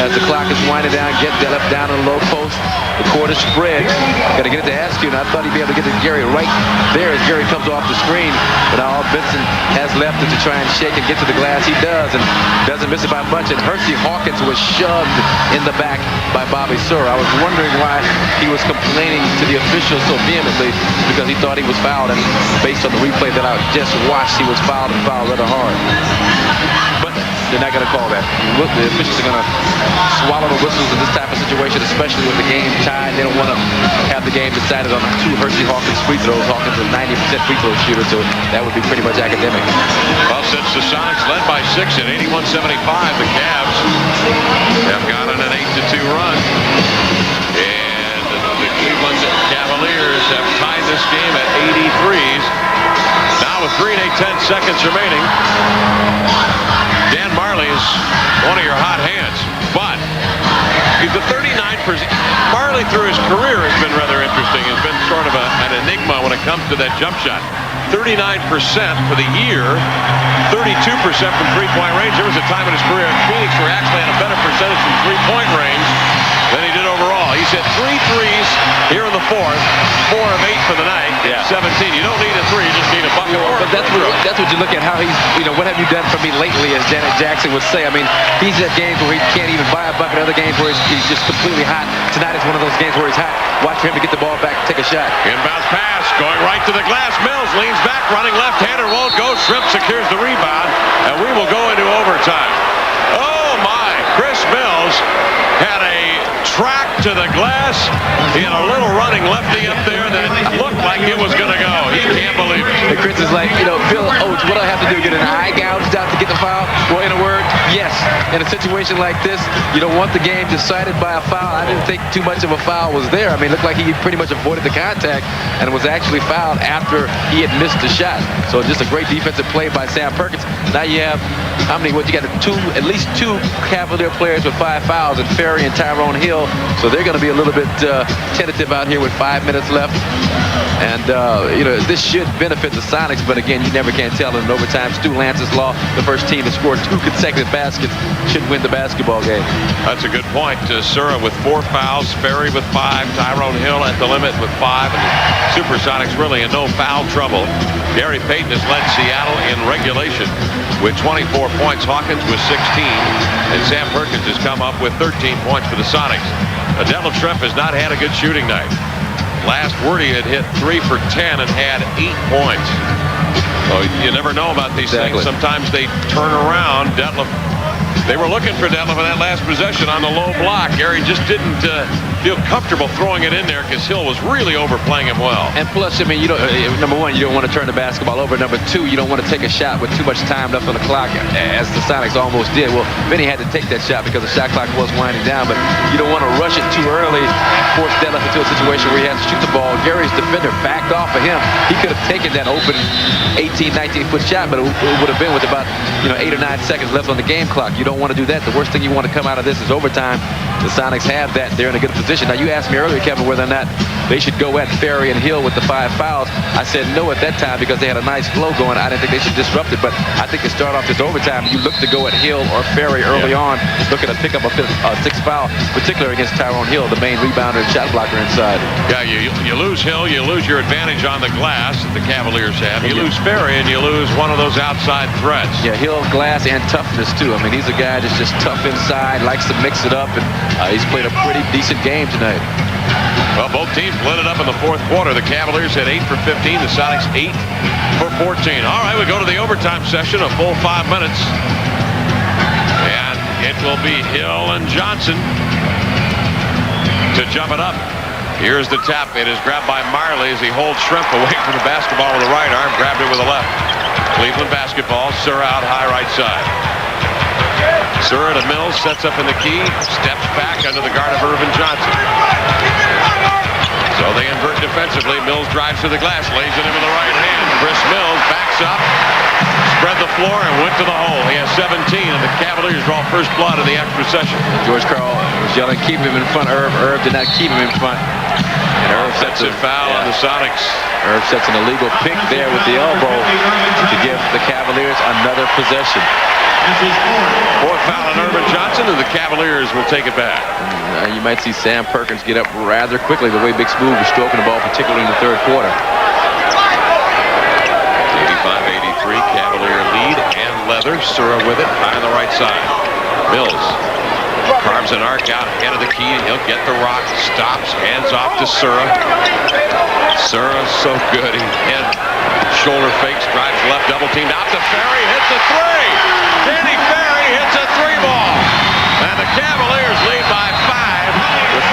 As the clock is winding down, get Detlef down on the low post. The court is spread. Got to get it to Askew, and I thought he'd be able to get it to Gary right there as Gary comes off the screen. But all Vincent has left is to try and shake and get to the glass. He does, and doesn't miss it by much. And Hersey Hawkins was shoved in the back by Bobby Sura. I was wondering why he was complaining to the officials so vehemently, because he thought he was fouled, and based on the replay that I just watched, he was fouled and fouled rather hard. But they're not going to call that. The officials are going to swallow the whistles in this type of situation, especially with the game tied. They don't want to have the game decided on 2 Hersey Hawkins free throws. Hawkins is a 90% free throw shooter, so that would be pretty much academic. Well, since the Sonics led by 6 at 81-75, the Cavs have gone on an 8-2 run. And the Cleveland Cavaliers have tied this game at 83s. Now with 3 and 10 seconds remaining, Dan Marley is one of your hot hands, but he's the 39%. Marley through his career has been rather interesting. Has been sort of an enigma when it comes to that jump shot. 39% for the year, 32% from three-point range. There was a time in his career in Phoenix where he actually had a better percentage from three-point range than he did overall. He's hit 3 threes here in the fourth, 4 of 8 for the night, 17. You don't need a 3, you just need a bucket. But that's what you look at, how he's, what have you done for me lately, as Janet Jackson would say. I mean, he's at games where he can't even buy a bucket, other games where he's just completely hot. Tonight is one of those games where he's hot. Watch for him to get the ball back, take a shot. Inbounds pass, going right to the glass. Mills leans back, running left-hander, won't go. Schrempf secures the rebound, and we will go into overtime. Oh my, Chris Mills had a track to the glass. He had a little running lefty up there that looked like it was going to go. He can't believe it. And Chris is like, Bill Oates, what do I have to do? Get an eye gouged out to get the foul? Well, in a word, yes. In a situation like this, you don't want the game decided by a foul. I didn't think too much of a foul was there. I mean, it looked like he pretty much avoided the contact and was actually fouled after he had missed the shot. So just a great defensive play by Sam Perkins. Now you have, you got at least 2 Cavalier players with 5 fouls, and Ferry and Tyrone Hill. So they're going to be a little bit tentative out here with 5 minutes left. And, this should benefit the Sonics, but again, you never can tell in overtime. Stu Lance's law, the first team to score 2 consecutive baskets should win the basketball game. That's a good point. Sura with 4 fouls, Ferry with 5, Tyrone Hill at the limit with 5, and the SuperSonics really in no foul trouble. Gary Payton has led Seattle in regulation with 24 points. Hawkins with 16, and Sam Perkins has come up with 13 points for the Sonics. Detlef Schrempf has not had a good shooting night. Last word, he had hit 3 for 10 and had 8 points. So you never know about these things. Sometimes they turn around. They were looking for Detlef in that last possession on the low block. Gary just didn't feel comfortable throwing it in there because Hill was really overplaying him well. And plus, number one, you don't want to turn the basketball over. Number 2, you don't want to take a shot with too much time left on the clock, as the Sonics almost did. Well, Vinny had to take that shot because the shot clock was winding down, but you don't want to rush it too early, force Detlef into a situation where he has to shoot the ball. Gary's defender backed off of him. He could have taken that open 18, 19-foot shot, but it would have been with about 8 or 9 seconds left on the game clock. You don't want to do that. The worst thing you want to come out of this is overtime. The Sonics have that. They're in a good position. Now, you asked me earlier, Kevin, whether or not they should go at Ferry and Hill with the 5 fouls. I said no at that time because they had a nice flow going. I didn't think they should disrupt it, but I think to start off this overtime, you look to go at Hill or Ferry early on, looking to pick up a 6th foul, particularly against Tyrone Hill, the main rebounder and shot blocker inside. Yeah, you lose Hill, you lose your advantage on the glass that the Cavaliers have. You lose Ferry, and you lose one of those outside threats. Yeah, Hill, glass, and toughness, too. I mean, he's a guy that's just tough inside, likes to mix it up, and he's played a pretty decent game tonight. Well, both teams lit it up in the fourth quarter. The Cavaliers had 8 for 15. The Sonics 8 for 14. All right, we go to the overtime session, a full 5 minutes. And it will be Hill and Johnson to jump it up. Here's the tap. It is grabbed by Marley as he holds Schrempf away from the basketball with the right arm. Grabbed it with the left. Cleveland basketball. Sura out high right side. Sura to Mills, sets up in the key, steps back under the guard of Irvin Johnson. So they invert defensively. Mills drives to the glass, lays it into the right hand. Chris Mills backs up, spread the floor and went to the hole. He has 17, and the Cavaliers draw first blood in the extra session. George Karl was yelling, keep him in front, Irv. Irv did not keep him in front. And Irv sets a foul on the Sonics. Irv sets an illegal pick there with the elbow to give the Cavaliers another possession. Fourth foul on Urban Johnson, and the Cavaliers will take it back. You might see Sam Perkins get up rather quickly the way Big Smooth was stroking the ball, particularly in the third quarter. 85-83, Cavalier lead, and Leather. Sura with it, high on the right side. Mills carves an arc out ahead of the key, and he'll get the rock. Stops, hands off to Sura. Sura, so good. He head, shoulder fakes, drives left, double teamed out to Ferry, hits a three. Danny Ferry hits a three ball. And the Cavaliers lead by 5 with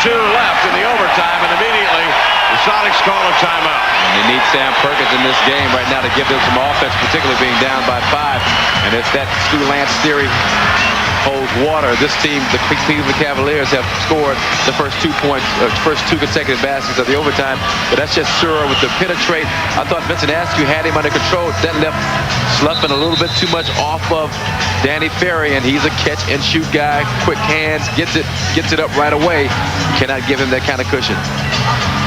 4:02 left in the overtime, and immediately the Sonics call a timeout. And they need Sam Perkins in this game right now to give them some offense, particularly being down by 5. And if that Stu Lance theory holds water, this team, the Cleveland Cavaliers, have scored the first 2 points, first 2 consecutive baskets of the overtime. But that's just Sura with the penetrate. I thought Vincent Askew had him under control. That left sloughing a little bit too much off of Danny Ferry, and he's a catch and shoot guy. Quick hands, gets it up right away. You cannot give him that kind of cushion.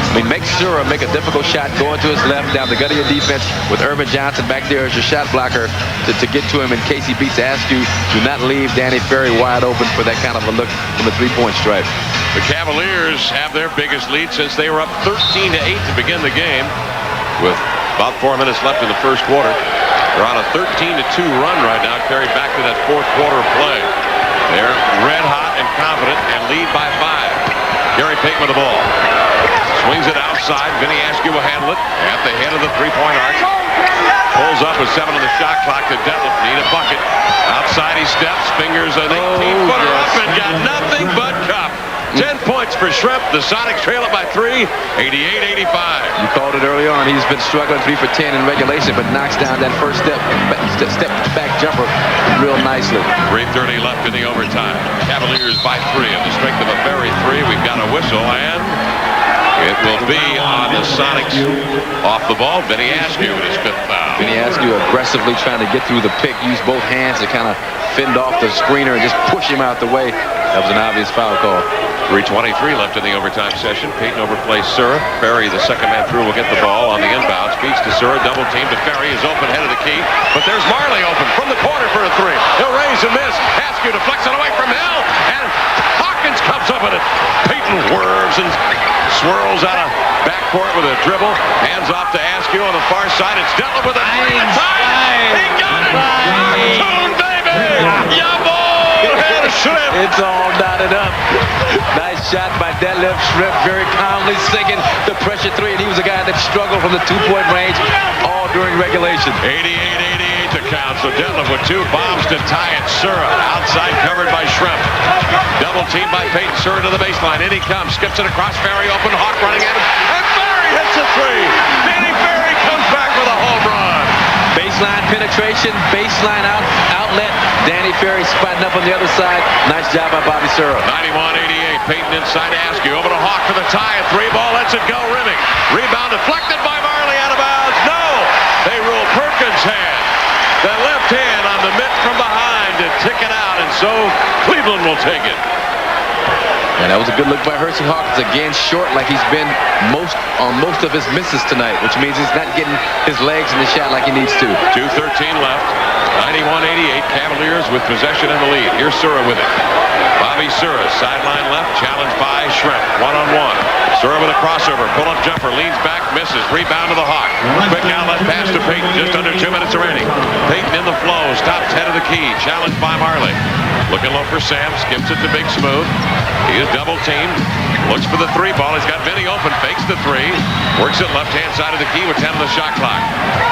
I mean, make Sura make a difficult shot going to his left down the gut of your defense with Urban Johnson back there as your shot blocker to get to him in case he beats Askew. Do not leave Danny Ferry wide open for that kind of a look from the three-point stripe. The Cavaliers have their biggest lead since they were up 13-8 to begin the game with about 4 minutes left in the first quarter. They're on a 13-2 run right now, carried back to that fourth quarter of play. They're red hot and confident and lead by 5. Gary Payton with the ball. Swings it outside. Vinny Askew will handle it at the head of the three-point arc. Pulls up with 7 on the shot clock to Detlef. Need a bucket. Outside he steps. Fingers an 18-footer up and got nothing but cup. 10 points for Shrimp. The Sonics trail it by 3, 88-85. You called it early on. He's been struggling 3 for 10 in regulation, but knocks down that first step back jumper real nicely. 3:30 left in the overtime. Cavaliers by 3 on the strength of a very 3. We've got a whistle, and it will be on the Sonics off the ball. Vinny Askew with his 5th foul. Vinny Askew aggressively trying to get through the pick, use both hands to kind of fend off the screener and just push him out the way. That was an obvious foul call. 3:23 left in the overtime session. Payton overplays Sura. Ferry, the second man through, will get the ball on the inbound. Speeds to Sura. Double team to Ferry. Is open head of the key. But there's Marley open from the corner for a 3. He'll raise and miss. Askew deflects it away from Hill. And Hawkins comes up with it. Payton whirls and swirls out of backcourt with a dribble. Hands off to Askew on the far side. It's Detlef with a 3. He got it! Cartoon, baby! Yabo! Shrimp. It's all knotted up. Nice shot by Detlef. Shrimp very calmly sinking the pressure 3, and he was a guy that struggled from the 2-point range all during regulation. 88-88 to count. So Detlef with 2 bombs to tie it. Sura outside covered by Shrimp. Double team by Payton. Sura to the baseline. In he comes. Skips it across. Ferry open. Hawk running at him. And Ferry hits a 3. Danny Ferry comes back with a home run. Baseline penetration, baseline outlet. Danny Ferry spotting up on the other side. Nice job by Bobby Sura. 91-88. Payton inside Askew. Over to Hawk for the tie. A 3 ball. Lets it go. Rimming. Rebound deflected by Marley out of bounds. No! They rule Perkins' hand. The left hand on the mitt from behind to tick it out. And so Cleveland will take it. And that was a good look by Hersey Hawkins. Again, short like he's been on most of his misses tonight, which means he's not getting his legs in the shot like he needs to. 2:13 left. 91-88. Cavaliers with possession in the lead. Here's Sura with it. Bobby Sura, sideline left, challenged by Shrimp. 1-on-1. Sura with a crossover. Pull-up jumper. Leans back, misses. Rebound to the Hawk. Quick outlet pass to Payton. Just under 2 minutes remaining. Payton in the flow. Stops head of the key. Challenged by Marley. Looking low for Sam. Skips it to Big Smooth. He is double teamed. Looks for the 3 ball. He's got Vinny open. Fakes the 3. Works it left-hand side of the key with 10 on the shot clock.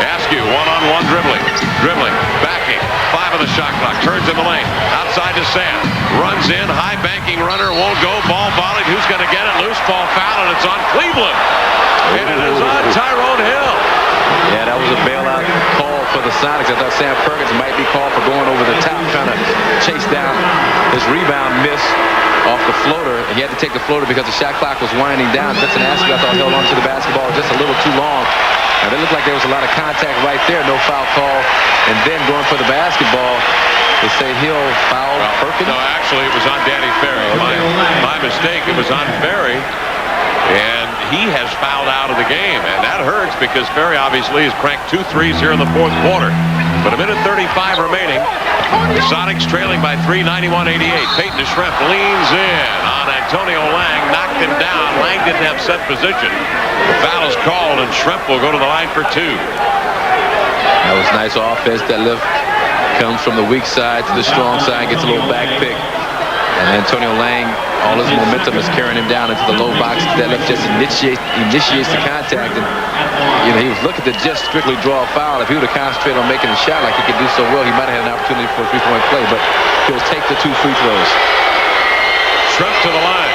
Askew, 1-on-1 dribbling. Backing. 5 on the shot clock. Turns in the lane. Outside to Sam. Runs in. High banking runner. Won't go. Ball volleyed. Who's going to get it? Loose ball foul, and it's on Cleveland. And it is on Tyrone Hill. Yeah, that was a bailout call for the Sonics. I thought Sam Perkins might be called for going over the top, trying to chase down his rebound miss off the floater. He had to take the floater because the shot clock was winding down. Vincent Askew, I thought, held on to the basketball just a little too long. Now, it looked like there was a lot of contact right there, no foul call. And then going for the basketball, they say Hill fouled Perkins. No, actually, it was on Danny Ferry. My mistake. It was on Ferry. And he has fouled out of the game. And that hurts because Ferry obviously has cranked 2 threes here in the fourth quarter. But a minute 35 remaining. The Sonics trailing by 3, 91-88. Peyton to Shrimp leans in on Antonio Lang. Knocked him down. Lang didn't have set position. The foul is called, and Shrimp will go to the line for 2. That was nice offense. That lift comes from the weak side to the strong side. Gets a little back pick. And Antonio Lang, all his momentum is carrying him down into the low box. That lift just initiates the contact. And, you know, he was looking to just strictly draw a foul. If he would have concentrated on making a shot like he could do so well, he might have had an opportunity for a three-point play. But he'll take the 2 free throws. Shrimp to the line.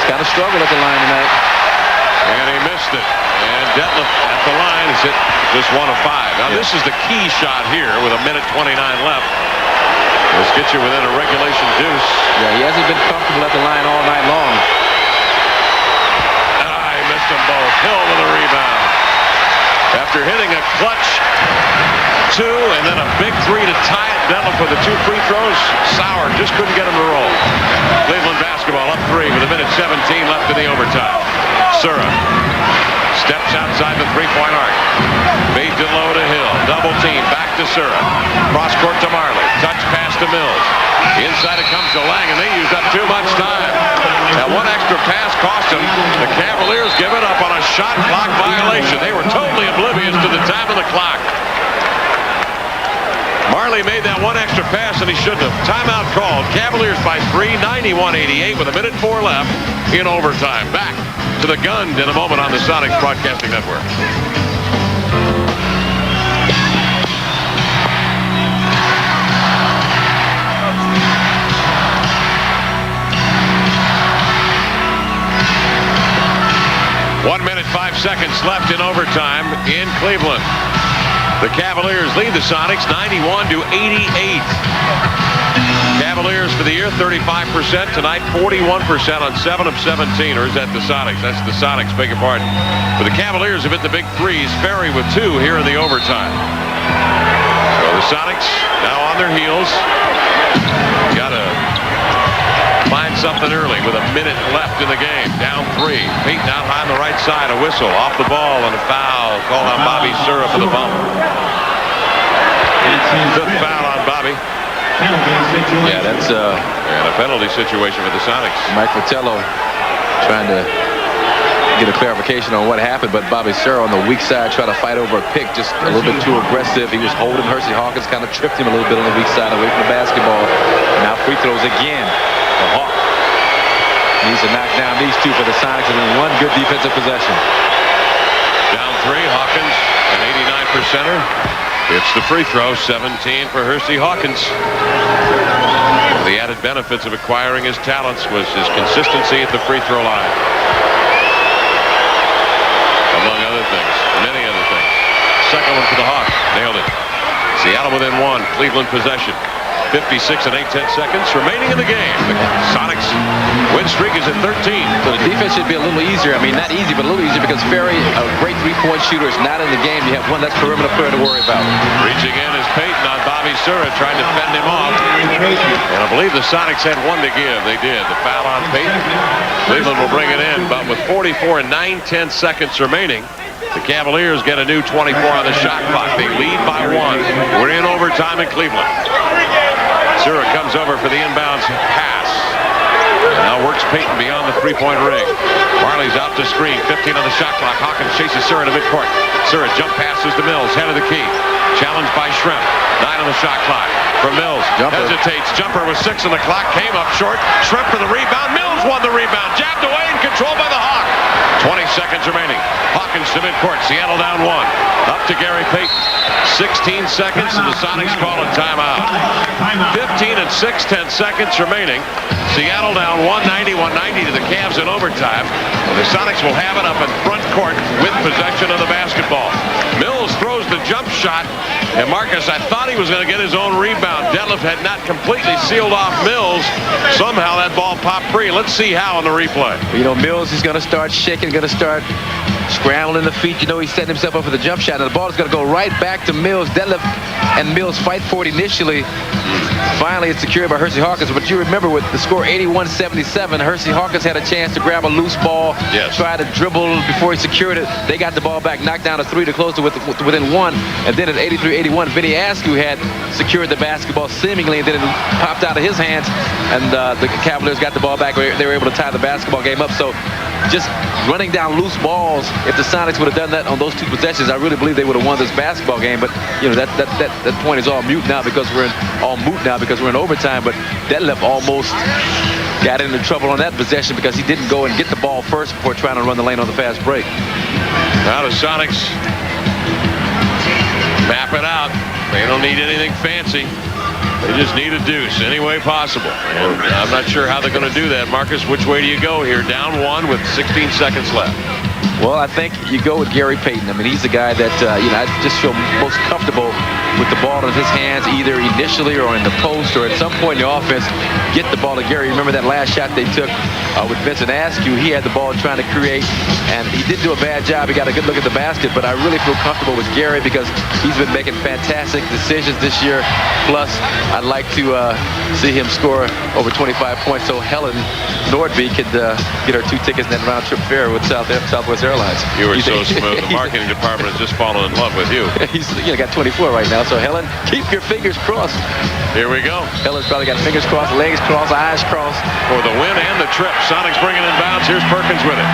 He's kind of struggled at the line tonight. And he missed it. And Detlef at the line is hit just 1 of 5. Now, this is the key shot here with a minute 29 left. Let's get you within a regulation deuce. Yeah, he hasn't been comfortable at the line all night long. I missed them both. Hill with a rebound. After hitting a clutch 2 and then a big 3 to tie it, Detlef with the 2 free throws. Sauer just couldn't get him to roll. Cleveland basketball up 3 with a minute 17 left in the overtime. Sura steps outside the 3-point arc. Fades it low to Hill. Double team. Back to Sura. Cross court to Marley. Touch pass to Mills. Inside it comes to Lang, and they used up too much time. That one extra pass cost them. The Cavaliers give it up on a shot clock violation. They were totally oblivious to the time of the clock. Marley made that one extra pass, and he shouldn't have. Timeout called. Cavaliers by 3, 91-88 with a minute 4 left in overtime. Back to the gun in a moment on the Sonics Broadcasting Network. One minute, 5 seconds left in overtime in Cleveland. The Cavaliers lead the Sonics 91-88. Cavaliers for the year 35%. Tonight 41% on 7 of 17. Or is that the Sonics? That's the Sonics, beg your pardon. But the Cavaliers have hit the big threes. Ferry with 2 here in the overtime. So the Sonics now on their heels. Got to find something early with a minute left in the game. Down 3. Peyton out high on the right side. A whistle off the ball and a foul. Call on Bobby Sura for the bump. 5th foul on Bobby. Yeah, that's and a penalty situation for the Sonics. Mike Fratello trying to get a clarification on what happened, but Bobby Sura on the weak side tried to fight over a pick, just a little bit too aggressive. He was holding Hersey Hawkins, kind of tripped him a little bit on the weak side away from the basketball. And now free throws again. The Hawk needs to knock down these 2 for the Sonics and then 1 good defensive possession. Down 3, Hawkins, an 89%er. It's the free throw, 17 for Hersey Hawkins. One of the added benefits of acquiring his talents was his consistency at the free throw line. Among other things, many other things. Second one for the Hawks, nailed it. Seattle within 1, Cleveland possession. 56 and 8/10 seconds remaining in the game. The Sonics win streak is at 13. So the defense should be a little easier. I mean, not easy, but a little easier because Ferry, a great 3-point shooter, is not in the game. You have one less perimeter player to worry about. Reaching in is Peyton on Bobby Sura, trying to fend him off. And I believe the Sonics had 1 to give. They did. The foul on Peyton. Cleveland will bring it in, but with 44 and 9/10 seconds remaining, the Cavaliers get a new 24 on the shot clock. They lead by 1. We're in overtime in Cleveland. Sura comes over for the inbounds pass. And now works Peyton beyond the 3-point ring. Marley's out to screen. 15 on the shot clock. Hawkins chases Sura to midcourt. Sura jump passes to Mills. Head of the key. Challenged by Shrimp. 9 on the shot clock. For Mills. Hesitates. Jumper with 6 on the clock. Came up short. Shrimp for the rebound. Mills won the rebound. Jabbed away and controlled by the Hawk. 20 seconds remaining. Hawkins to midcourt. Seattle down 1. Up to Gary Payton. 16 seconds and the Sonics call a timeout. 15 and 6/10 seconds remaining. Seattle down 190 to the Cavs in overtime. The Sonics will have it up in front court with possession of the basketball. Mills throws the jump shot And Marcus, I thought he was going to get his own rebound. Detlef had not completely sealed off Mills. Somehow that ball popped free. Let's see how on the replay. You know, Mills is going to start shaking, going to start scrambling the feet. You know, he's setting himself up for the jump shot, and the ball is going to go right back to Mills. Detlef and Mills fight for it initially. Finally, it's secured by Hersey Hawkins. But you remember with the score 81-77, Hersey Hawkins had a chance to grab a loose ball, try to dribble before he secured it. They got the ball back, knocked down a 3 to close to within 1. And then at 83-81, Vinny Askew had secured the basketball seemingly, and then it popped out of his hands, and the Cavaliers got the ball back. They were able to tie the basketball game up. So just running down loose balls, if the Sonics would have done that on those 2 possessions, I really believe they would have won this basketball game. But you know, that point is all moot now because we're in overtime. But Detlef almost got into trouble on that possession because he didn't go and get the ball first before trying to run the lane on the fast break. Now the Sonics map it out. They don't need anything fancy. They just need a deuce any way possible. And I'm not sure how they're going to do that. Marcus, which way do you go here? Down 1 with 16 seconds left. Well, I think you go with Gary Payton. I mean, he's the guy that, you know, I just feel most comfortable with the ball in his hands, either initially or in the post or at some point in the offense, get the ball to Gary. Remember that last shot they took with Vincent Askew? He had the ball trying to create, and he didn't do a bad job. He got a good look at the basket, but I really feel comfortable with Gary because he's been making fantastic decisions this year. Plus, I'd like to see him score over 25 points so Helen Nordby could get her 2 tickets in that round-trip fare with Southwest Airlines. You were so smooth. The marketing department has just fallen in love with you. He's got 24 right now. So Helen, keep your fingers crossed. Here we go. Helen's probably got fingers crossed, legs crossed, eyes crossed. For the win and the trip. Sonics bringing in bounds. Here's Perkins with it.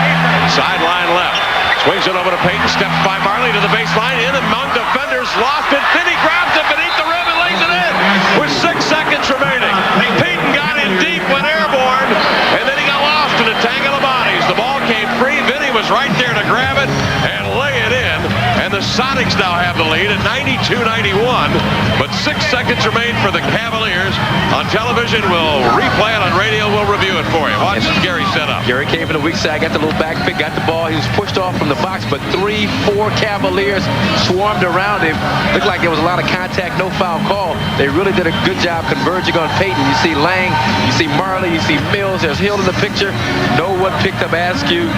Sideline left. Swings it over to Payton. Steps by Marley to the baseline. In among defenders. Lost it. Finney grabs it beneath the rim and lays it in. With 6 seconds remaining. Payton got in deep, went airborne. And then he got lost in a tangle of bodies. The ball came free. Vinny was right there to grab it and lay it in. And the Sonics now have the lead at 92-91. But 6 seconds remain for the Cavaliers. On television, we'll replay it. On radio, we'll review it for you. Watch Gary set up. Gary came from the weak side, got the little back pick, got the ball. He was pushed off from the box, but 3-4 Cavaliers swarmed around him. Looked like there was a lot of contact, no foul call. They really did a good job converging on Payton. You see Lang, you see Marley, you see Mills. There's Hill in the picture. No one picked up Askew.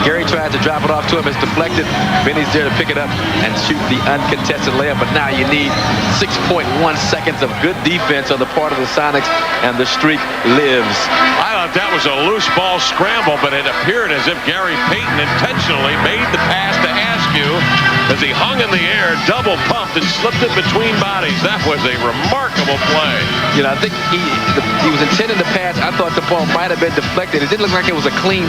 Gary tried to drop it off to him. It's deflected. Vinny's there to pick it up and shoot the uncontested layup. But now you need 6.1 seconds of good defense on the part of the Sonics, and the streak lives. I thought that was a loose ball scramble, but it appeared as if Gary Payton intentionally made the pass to Askew as he hung in the air, double pumped, and slipped it between bodies. That was a remarkable play. You know, I think he was intending to pass. I thought the ball might have been deflected. It didn't look like it was a clean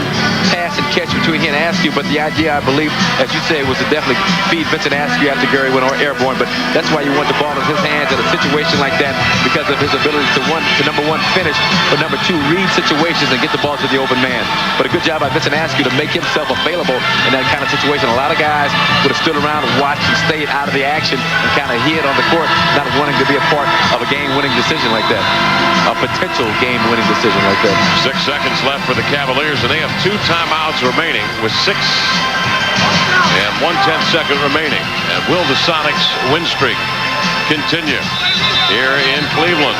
pass and catch between he and Askew, but the idea, I believe, as you say, was to definitely feed Vincent Askew after Gary went airborne. But that's why you want the ball in his hands in a situation like that, because of his ability to number one, finish, but number 2, read situations and get the ball to the open man. But a good job by Vincent Askew to make himself available in that kind of situation. A lot of guys would have stood around and watched and stayed out of the action and kind of hid on the court, not wanting to be a part of a game-winning decision like that. A potential game-winning decision like that. 6 seconds left for the Cavaliers, and they have 2 timeouts remaining with 6 and 1/10 remaining. And will the Sonics win streak continue here in Cleveland?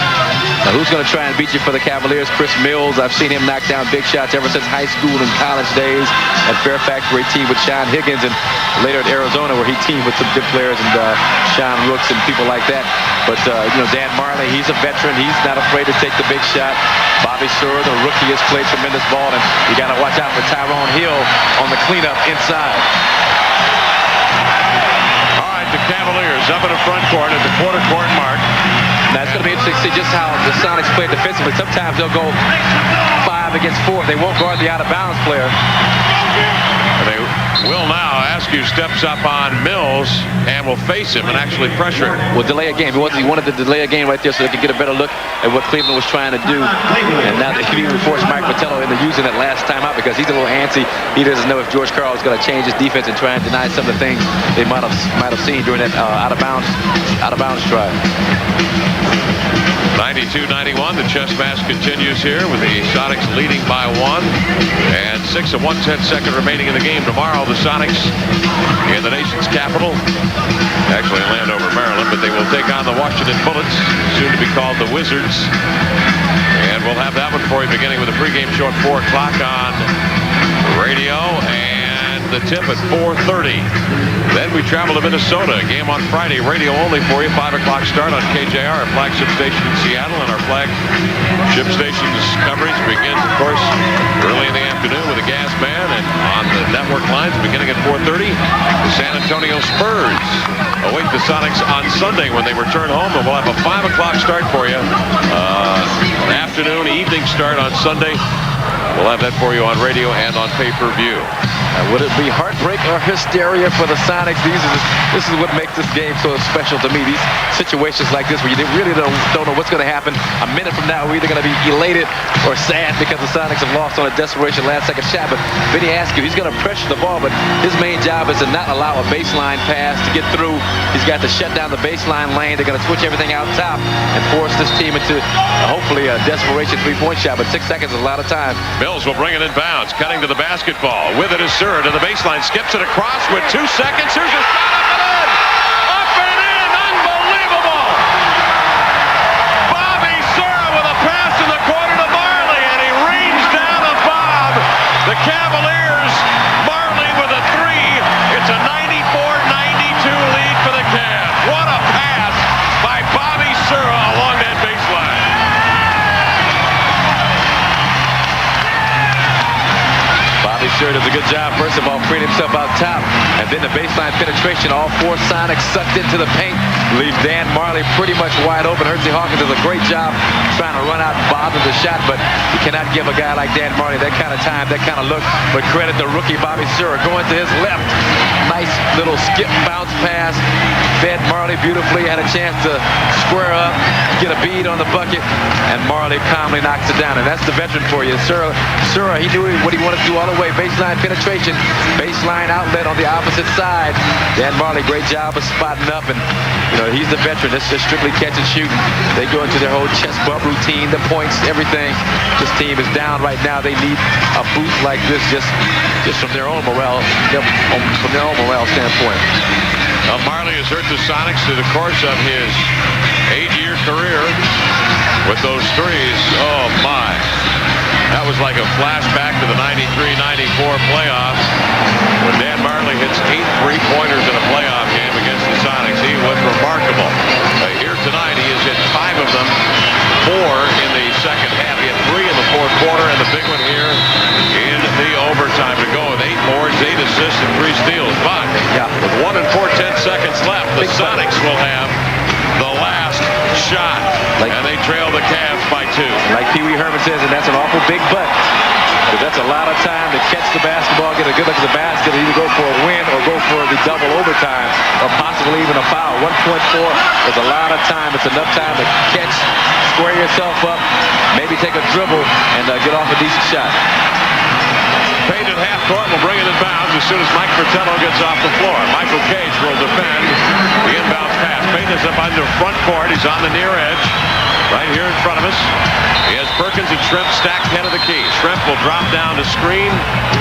Now, who's going to try and beat you for the Cavaliers? Chris Mills. I've seen him knock down big shots ever since high school and college days. At Fairfax, where he teamed with Sean Higgins, and later at Arizona, where he teamed with some good players and Sean Rooks and people like that. But, you know, Dan Marley, he's a veteran. He's not afraid to take the big shot. Bobby Sewell, the rookie, has played tremendous ball, and you got to watch out for Tyrone Hill on the cleanup inside. All right, the Cavaliers up in the front court at the quarter court mark. Now, it's going to be interesting to see just how the Sonics play defensively. Sometimes they'll go 5 against 4. They won't guard the out-of-bounds player. And they will now. Askew steps up on Mills and will face him and actually pressure him. Will delay a game. He wanted to delay a game right there so they could get a better look at what Cleveland was trying to do. And now they can even force Mike Fratello into using that last timeout because he's a little antsy. He doesn't know if George Karl is going to change his defense and try and deny some of the things they might have seen during that out of bounds try. 92-91. The chess match continues here with the Sonics leading by 1. And 6 and 1/10 remaining in the game. Tomorrow, the Sonics in the nation's capital. Actually in Landover, Maryland, but they will take on the Washington Bullets, soon to be called the Wizards. And we'll have that one for you beginning with a pregame show at 4 o'clock on radio and the tip at 4:30. Then we travel to Minnesota. A game on Friday, radio only for you. 5 o'clock start on KJR, our flagship station in Seattle. And our flagship station's coverage begins, of course, early in the afternoon with a gas man. And on the network lines beginning at 4:30, the San Antonio Spurs await the Sonics on Sunday when they return home. And we'll have a 5 o'clock start for you. Afternoon, evening start on Sunday. We'll have that for you on radio and on pay-per-view. Would it be heartbreak or hysteria for the Sonics? This is what makes this game so special to me. These situations like this where you really don't know what's going to happen. A minute from now, we're either going to be elated or sad because the Sonics have lost on a desperation last-second shot. But Vinny Askew, he's going to pressure the ball, but his main job is to not allow a baseline pass to get through. He's got to shut down the baseline lane. They're going to switch everything out top and force this team into hopefully a desperation three-point shot. But 6 seconds is a lot of time. Mills will bring it in bounds, cutting to the basketball. With it is Sura to the baseline, skips it across with 2 seconds. Here's a shot up and in, unbelievable! Bobby Sura with a pass in the corner to Marley, and he rains down a bomb. The Cavaliers, Marley with a 3. It's a 94-92 lead for the Cavs. What a pass by Bobby Sura along that baseline. Bobby Sura does a good job, first of all, freeing himself out top. And then the baseline penetration, all 4 Sonics sucked into the paint. Leaves Dan Marley pretty much wide open. Hersey Hawkins does a great job trying to run out and bother the shot, but you cannot give a guy like Dan Marley that kind of time, that kind of look. But credit to rookie Bobby Sura going to his left. Nice little skip bounce pass. Fed Marley beautifully, had a chance to square up, get a bead on the bucket, and Marley calmly knocks it down. And that's the veteran for you. Sura, he knew what he wanted to do all the way. Baseline penetration, baseline outlet on the opposite side. Dan Marley, great job of spotting up, and he's the veteran. This is strictly catch and shoot. They go into their whole chest bump routine, the points, everything. This team is down right now. They need a boost like this just from their own morale, standpoint. Marley has hurt the Sonics through the course of his 8-year career with those threes. Oh my. That was like a flashback to the 93-94 playoffs when Dan Marley hits 8 3-pointers in a playoff game against the Sonics. He was remarkable. Here tonight, he has hit 5 of them, 4 in the second half. He had 3 in the fourth quarter, and the big one here in the overtime to go with 8 boards, 8 assists, and 3 steals. But with 1 and 4/10 seconds left, the Sonics will have the last shot, and they trail the Cavs by 2. Like Pee Wee Herman says, and that's an awful big butt. But that's a lot of time to catch the basketball, get a good look at the basket, and either go for a win or go for the double overtime, or possibly even a foul. 1.4 is a lot of time. It's enough time to catch, square yourself up, maybe take a dribble, and get off a decent shot. Payne at half court will bring it in bounds as soon as Mike Fratello gets off the floor. Michael Cage will defend the inbounds pass. Payne is up on the front court. He's on the near edge. Right here in front of us. He has Perkins and Shrimp stacked head of the key. Shrimp will drop down to screen.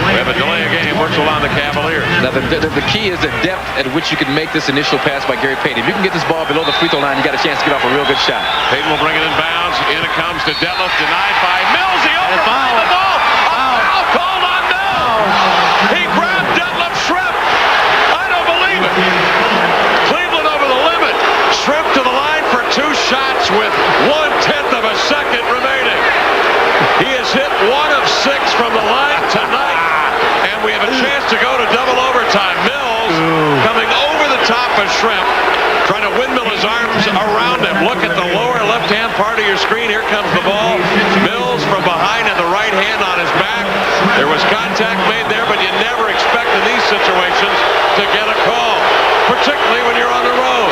We have a delay of game. Works along the Cavaliers. Now the key is the depth at which you can make this initial pass by Gary Payne. If you can get this ball below the free throw line, you got a chance to get off a real good shot. Payne will bring it in bounds. In it comes to Detlef. Denied by Mills. He overplayed the ball. Foul called on Mills. He grabbed Detlef Shrimp. I don't believe it. Cleveland over the limit. Shrimp to the line for 2 shots with 1/10 of a second remaining. He has hit 1 of 6 from the line tonight, and we have a chance to go to double overtime. Mills coming over the top of Shrimp, trying to windmill his arms around him. Look at the lower left-hand part of your screen. Here comes the ball. Mills from behind and the right hand on his back. There was contact made there, but you never expect in these situations to get a call, particularly when you're on the road.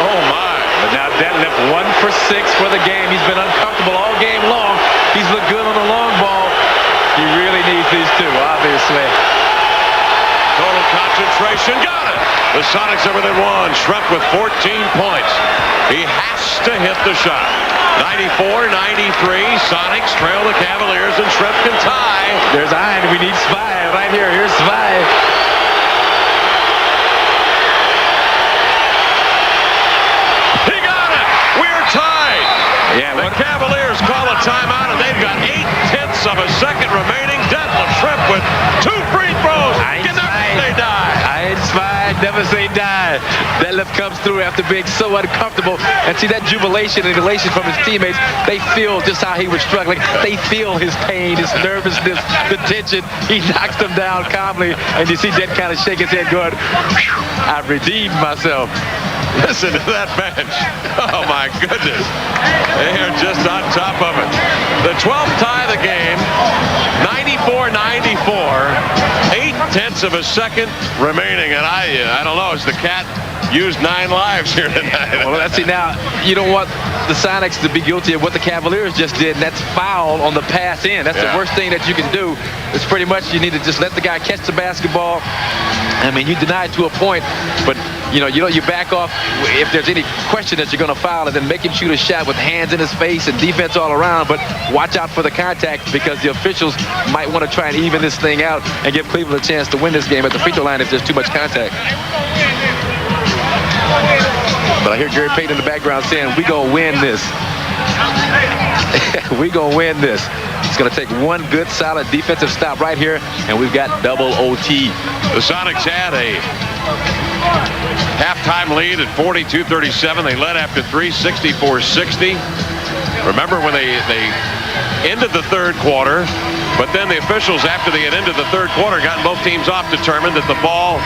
Oh my. But now Detlef 1 for 6 for the game. He's been uncomfortable all game long. He's looked good on the long ball. He really needs these 2, obviously. Total concentration. Got it. The Sonics are within 1. Shrimp with 14 points. He has to hit the shot. 94-93. Sonics trail the Cavaliers, and Shrimp can tie. There's Ein. We need Zwei right here. Here's Zwei. He got it. We're tied. Yeah, the Cavaliers call a timeout, and they've got 0.8 of a second remaining. Detlef Shrimp with 2 free throws. They die. Ein, Zwei, never say die. Detlef comes through after being so uncomfortable, and see that jubilation and elation from his teammates. They feel just how he was struggling. They feel his pain, his nervousness, the tension. He knocks them down calmly, and you see Det kind of shake his head going, I've redeemed myself. Listen to that bench. Oh, my goodness. They are just on top of it. The 12th tie of the game, 94-94. 0.8 of a second remaining. And I don't know, as the cat used 9 lives here tonight. Well, let's see now. You don't want the Sonics to be guilty of what the Cavaliers just did, and that's foul on the pass in. That's the worst thing that you can do. It's pretty much you need to just let the guy catch the basketball. I mean, you deny it to a point, but you back off if there's any question that you're going to foul, and then make him shoot a shot with hands in his face and defense all around. But watch out for the contact, because the officials might want to try and even this thing out and give Cleveland a chance to win this game at the free throw line if there's too much contact. But I hear Gary Payton in the background saying, we gonna win this. We gonna win this. It's gonna take one good solid defensive stop right here, and we've got double OT. The Sonics had a halftime lead at 42-37. They led after 3, 64-60. Remember when they ended the third quarter, but then the officials, after they had ended the third quarter, gotten both teams off, determined that the ball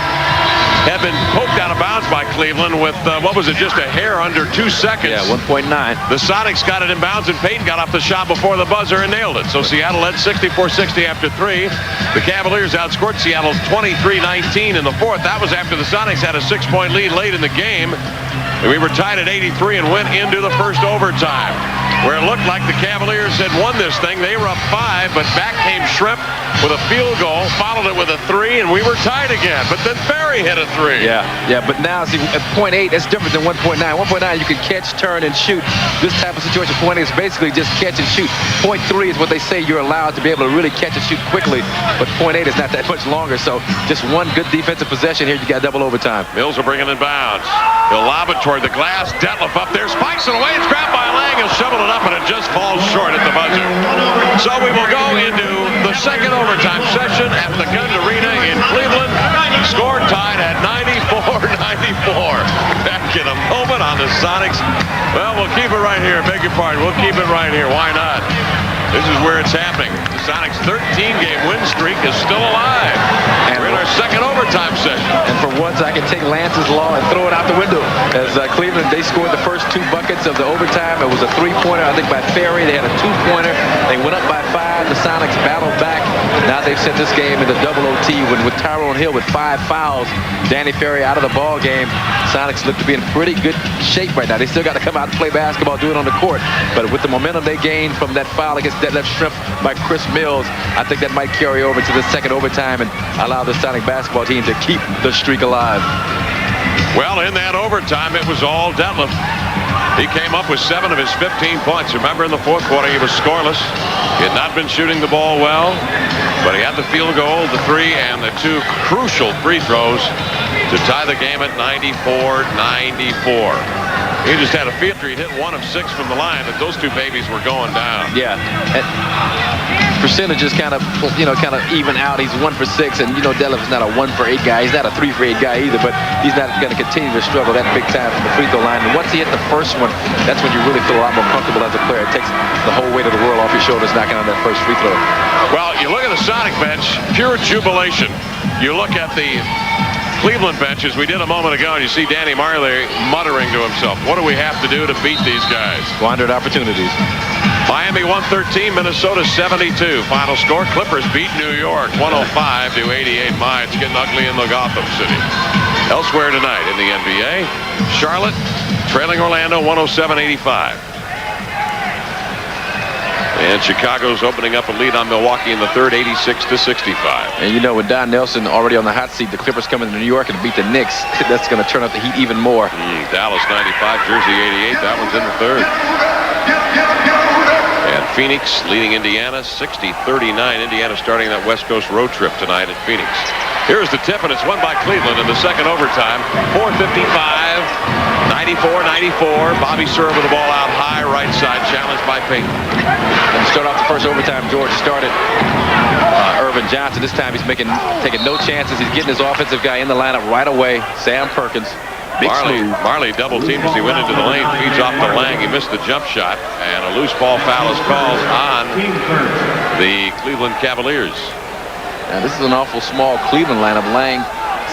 had been poked out of bounds by Cleveland with, what was it, just a hair under 2 seconds. Yeah, 1.9. The Sonics got it in bounds, and Payton got off the shot before the buzzer and nailed it. So Seattle led 64-60 after 3. The Cavaliers outscored Seattle 23-19 in the fourth. That was after the Sonics had a 6-point lead late in the game. And we were tied at 83 and went into the first overtime, where it looked like the Cavaliers had won this thing. They were up 5, but back came Shrimp with a field goal, followed it with a 3, and we were tied again. But then Ferry hit a 3. Yeah, but now, see, at 0.8, that's different than 1.9. 1.9, you can catch, turn, and shoot. This type of situation, 0.8 is basically just catch and shoot. 0.3 is what they say you're allowed to be able to really catch and shoot quickly, but 0.8 is not that much longer. So just one good defensive possession here, you got double overtime. Mills will bring it in bounds. He'll lob it toward the glass. Detlef up there, spikes it away. It's grabbed by Lang. He'll shovel it up, and it just falls short at the buzzer. So we will go into the second overtime session at the Gun Arena in Cleveland. Score tied at 94-94. Back in a moment on the Sonics. Well, we'll keep it right here. Beg your pardon. We'll keep it right here. Why not? This is where it's happening. The Sonics' 13-game win streak is still alive. And we're in our second overtime session. And for once, I can take Lance's law and throw it out the window. As Cleveland, they scored the first 2 buckets of the overtime. It was a 3-pointer, I think, by Ferry. They had a 2-pointer. They went up by 5. The Sonics battled back. Now they've sent this game into double OT with Tyrone Hill with 5 fouls. Danny Ferry out of the ball game. Sonics look to be in pretty good shape right now. They still got to come out and play basketball, do it on the court. But with the momentum they gained from that foul against Detlef Shrimp by Chris Mills, I think that might carry over to the second overtime and allow the Sonic basketball team to keep the streak alive. Well, in that overtime, it was all Detlef. He came up with 7 of his 15 points. Remember, in the fourth quarter, he was scoreless. He had not been shooting the ball well, but he had the field goal, the 3, and the 2 crucial free throws to tie the game at 94-94. He just had a feature. He hit 1 of 6 from the line, but those 2 babies were going down. Yeah. And percentages kind of even out. He's 1 for 6, and Detlef is not a 1 for 8 guy. He's not a 3 for 8 guy either, but he's not going to continue to struggle that big time from the free throw line. And once he hit the first one, that's when you really feel a lot more comfortable as a player. It takes the whole weight of the world off your shoulders knocking on that first free throw. Well, you look at the Sonic bench, pure jubilation. You look at the Cleveland bench, as we did a moment ago, and you see Danny Marley muttering to himself, what do we have to do to beat these guys? Squandered opportunities. Miami 113, Minnesota 72. Final score, Clippers beat New York 105-88. My, it's getting ugly in the Gotham City. Elsewhere tonight in the NBA, Charlotte trailing Orlando 107-85. And Chicago's opening up a lead on Milwaukee in the third, 86-65. And you know, with Don Nelson already on the hot seat, the Clippers coming to New York and beat the Knicks. That's going to turn up the heat even more. Dallas 95, Jersey 88. That one's in the third. And Phoenix leading Indiana 60-39. Indiana starting that West Coast road trip tonight at Phoenix. Here's the tip, and it's won by Cleveland in the second overtime. 4:55, 94-94. Bobby Serve with the ball out high, right side, challenged by Payton. And to start off the first overtime, George started Irvin Johnson. This time he's taking no chances. He's getting his offensive guy in the lineup right away. Sam Perkins. Marley double teamed as he went into the lane, feeds off to Lang. He missed the jump shot, and a loose ball foul is called on the Cleveland Cavaliers. Now this is an awful small Cleveland lineup. Lang,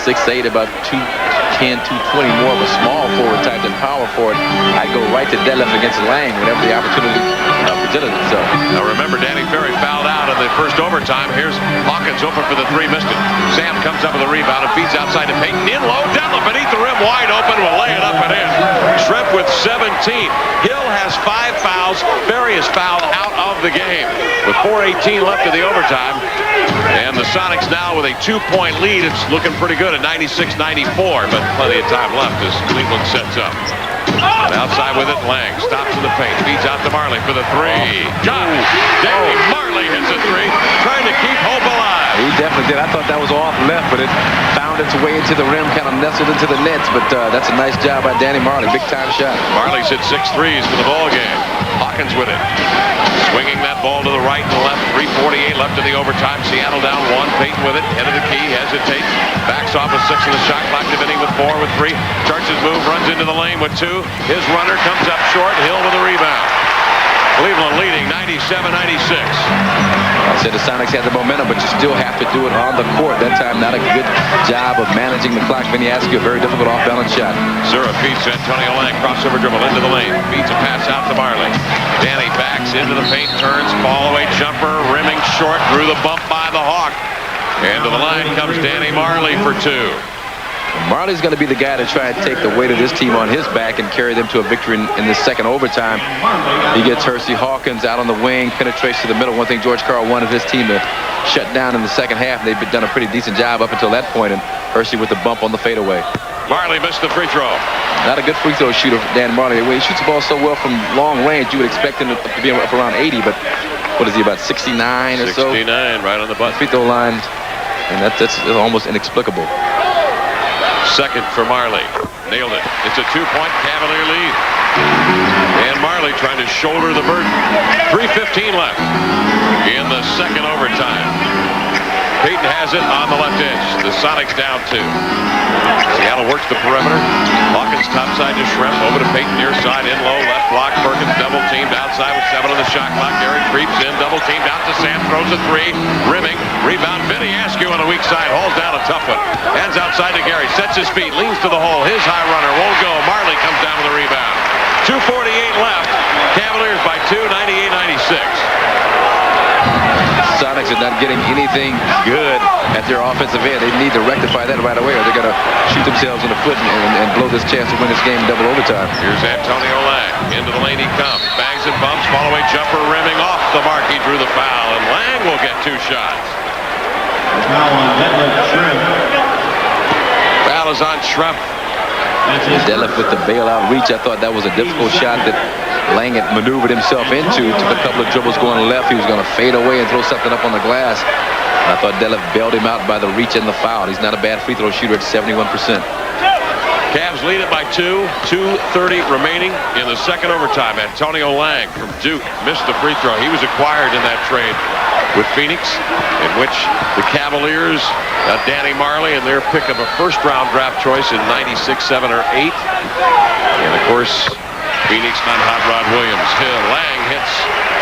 6'8", about 210, 220, more of a small forward type than power forward. I'd go right to deadlift against Lang whenever the opportunity presented itself. Now remember, Danny Ferry fouled out in the first overtime. Here's Hawkins open for the three, missed it. Sam comes up with a rebound and feeds outside to Payton. In low, Deadlift beneath the rim, wide open, will lay it up and in. Shrimp with 17. Hill has 5 fouls. Ferry is fouled out of the game with 4:18 left in the overtime. And the Sonics now with a 2-point lead. It's looking pretty good at 96-94, but plenty of time left as Cleveland sets up. And outside with it, Lang stops in the paint, feeds out to Marley for the three. Danny Marley hits a three, trying to keep hope alive. He definitely did. I thought that was off left, but it found its way into the rim, kind of nestled into the nets. But that's a nice job by Danny Marley. Big time shot. Marley's hit 6 threes for the ball game. Hawkins with it. Swinging that ball to the right and left. 3:48 left in the overtime. Seattle down 1. Payton with it. Head of the key. Hesitates. Backs off with 6 in the shot clock. Divinning with 4 with 3. Starts his move. Runs into the lane with 2. His runner comes up short. Hill with a rebound. Cleveland leading 97-96. I said the Sonics had the momentum, but you still have to do it on the court. That time, not a good job of managing the clock. Vinny asked you a very difficult off-balance shot. Zura feeds to Antonio Lang. Crossover dribble into the lane. Feeds a pass out to Marley. Danny backs into the paint, turns, fall away jumper, rimming short through the bump by the Hawk. And to the line comes Danny Marley for 2. Marley's going to be the guy to try and take the weight of this team on his back and carry them to a victory in this second overtime. He gets Hersey Hawkins out on the wing, penetrates to the middle. One thing George Karl wanted his team to shut down in the second half. They've done a pretty decent job up until that point, and Hersey with the bump on the fadeaway. Marley missed the free throw. Not a good free throw shooter, Dan Marley. When he shoots the ball so well from long range, you would expect him to be up around 80, but what is he, about 69 or so? 69, right on the button. Free throw line, and that's almost inexplicable. Second for Marley. Nailed it. It's a 2-point Cavalier lead. And Marley trying to shoulder the burden. 3:15 left in the second overtime. Payton has it on the left edge. The Sonics down 2. Seattle works the perimeter. Hawkins topside to Shrimp. Over to Payton near side. In low. Left block. Perkins double teamed outside with 7 on the shot clock. Gary creeps in. Double teamed out to Sam. Throws a 3. Rimming. Rebound. Vinny Askew on the weak side. Hauls down a tough one. Hands outside to Gary. Sets his feet. Leans to the hole. His high runner won't go. Marley comes down with a rebound. 2:48 left. Cavaliers by 2. 98-96. Sonics are not getting anything good at their offensive end. They need to rectify that right away, or they're going to shoot themselves in the foot and blow this chance to win this game in double overtime. Here's Antonio Lang. Into the lane he comes. Bangs and bumps. Follow-away jumper rimming off the mark. He drew the foul, and Lang will get 2 shots. Foul is on Shrimp. Deadlift with the bailout reach. I thought that was a difficult shot that Lang had maneuvered himself into. Took a couple of dribbles going left. He was going to fade away and throw something up on the glass. I thought Deadlift bailed him out by the reach and the foul. He's not a bad free throw shooter at 71%. Cavs lead it by 2. 2:30 remaining in the second overtime. Antonio Lang from Duke missed the free throw. He was acquired in that trade with Phoenix, in which the Cavaliers got Danny Marley and their pick of a first-round draft choice in 96, 7, or 8. And, of course, Phoenix on Hot Rod Williams. Lang hits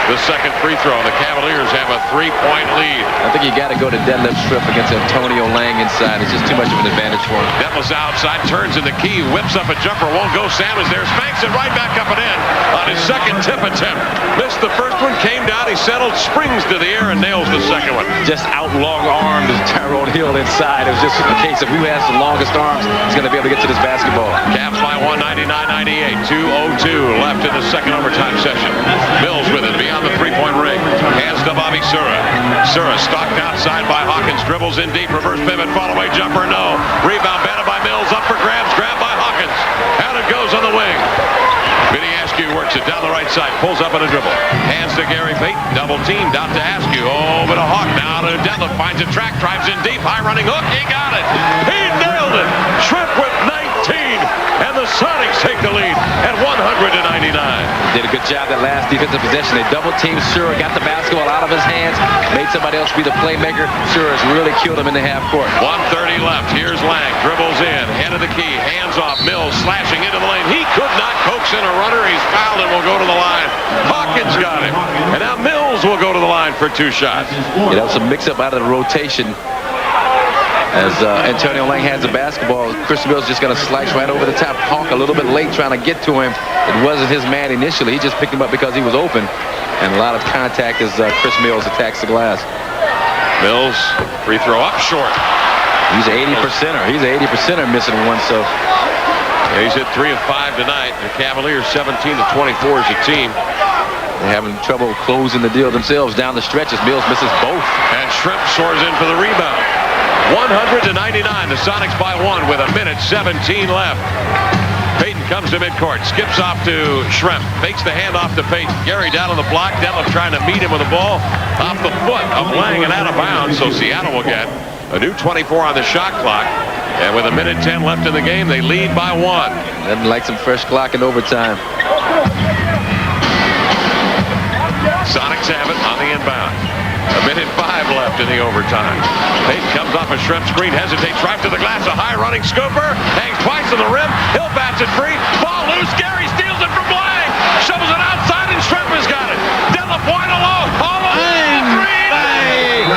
the second free throw. The Cavaliers have a 3-point lead. I think you got to go to deadlift strip against Antonio Lang inside. It's just too much of an advantage for him. Detlef's outside, turns in the key, whips up a jumper, won't go. Sam is there, spanks it right back up and in on his second tip attempt. Missed the first one, came down, he settled, springs to the air, and nails the second one. Just out long-armed as Tyrone Hill inside. It was just a case of who has the longest arms is going to be able to get to this basketball. Cavs by 1, 99-98, 2:02 left in the second overtime session. Mills with it beyond the three-point ring. Hands to Bobby Sura. Sura stalked outside by Hawkins. Dribbles in deep. Reverse pivot. Fall away jumper. No. Rebound batted by Mills. Up for grabs. Grabbed by Hawkins. Out it goes on the wing. Vinny Askew works it down the right side. Pulls up on a dribble. Hands to Gary Payton. Double teamed out to Askew. Oh, but a Hawk now to Detlef. Finds a track. Drives in deep. High running hook. He got it. He nailed it. Shrimp with 19. And the Sonics take the lead at 100-99. Did a good job that last defensive possession. They double teamed Sura, got the basketball out of his hands, made somebody else be the playmaker. Sura has really killed him in the half court. 1:30 left. Here's Lang. Dribbles in. Head of the key. Hands off. Mills slashing into the lane. He could not coax in a runner. He's fouled and will go to the line. Hawkins got him. And now Mills will go to the line for 2 shots. That was a mix-up out of the rotation. As Antonio Lang has the basketball, Chris Mills just going to slice right over the top. Hawk a little bit late trying to get to him. It wasn't his man initially. He just picked him up because he was open. And a lot of contact as Chris Mills attacks the glass. Mills, free throw up short. He's an 80%er. He's an 80%er missing one. So yeah, he's hit 3 of 5 tonight. The Cavaliers 17-24 as a team. They're having trouble closing the deal themselves down the stretch as Mills misses both. And Shrimp soars in for the rebound. 100-99. The Sonics by 1 with 1:17 left. Payton comes to midcourt. Skips off to Shrimp. Fakes the handoff to Payton. Gary down on the block. Detlef trying to meet him with the ball off the foot of Lang and out of bounds. So Seattle will get a new 24 on the shot clock. And with 1:10 left in the game, they lead by 1. Nothing like some fresh clock in overtime. Sonics have it on the inbound. 1:05 left in the overtime. Payton comes off a Shrimp screen, hesitates, drives to the glass, a high running scooper, hangs twice on the rim, Hill bats it free, ball loose, Gary steals it from Lang, shovels it outside, and Shrimp has got it. Detlef wide alone, all alone, three, bang!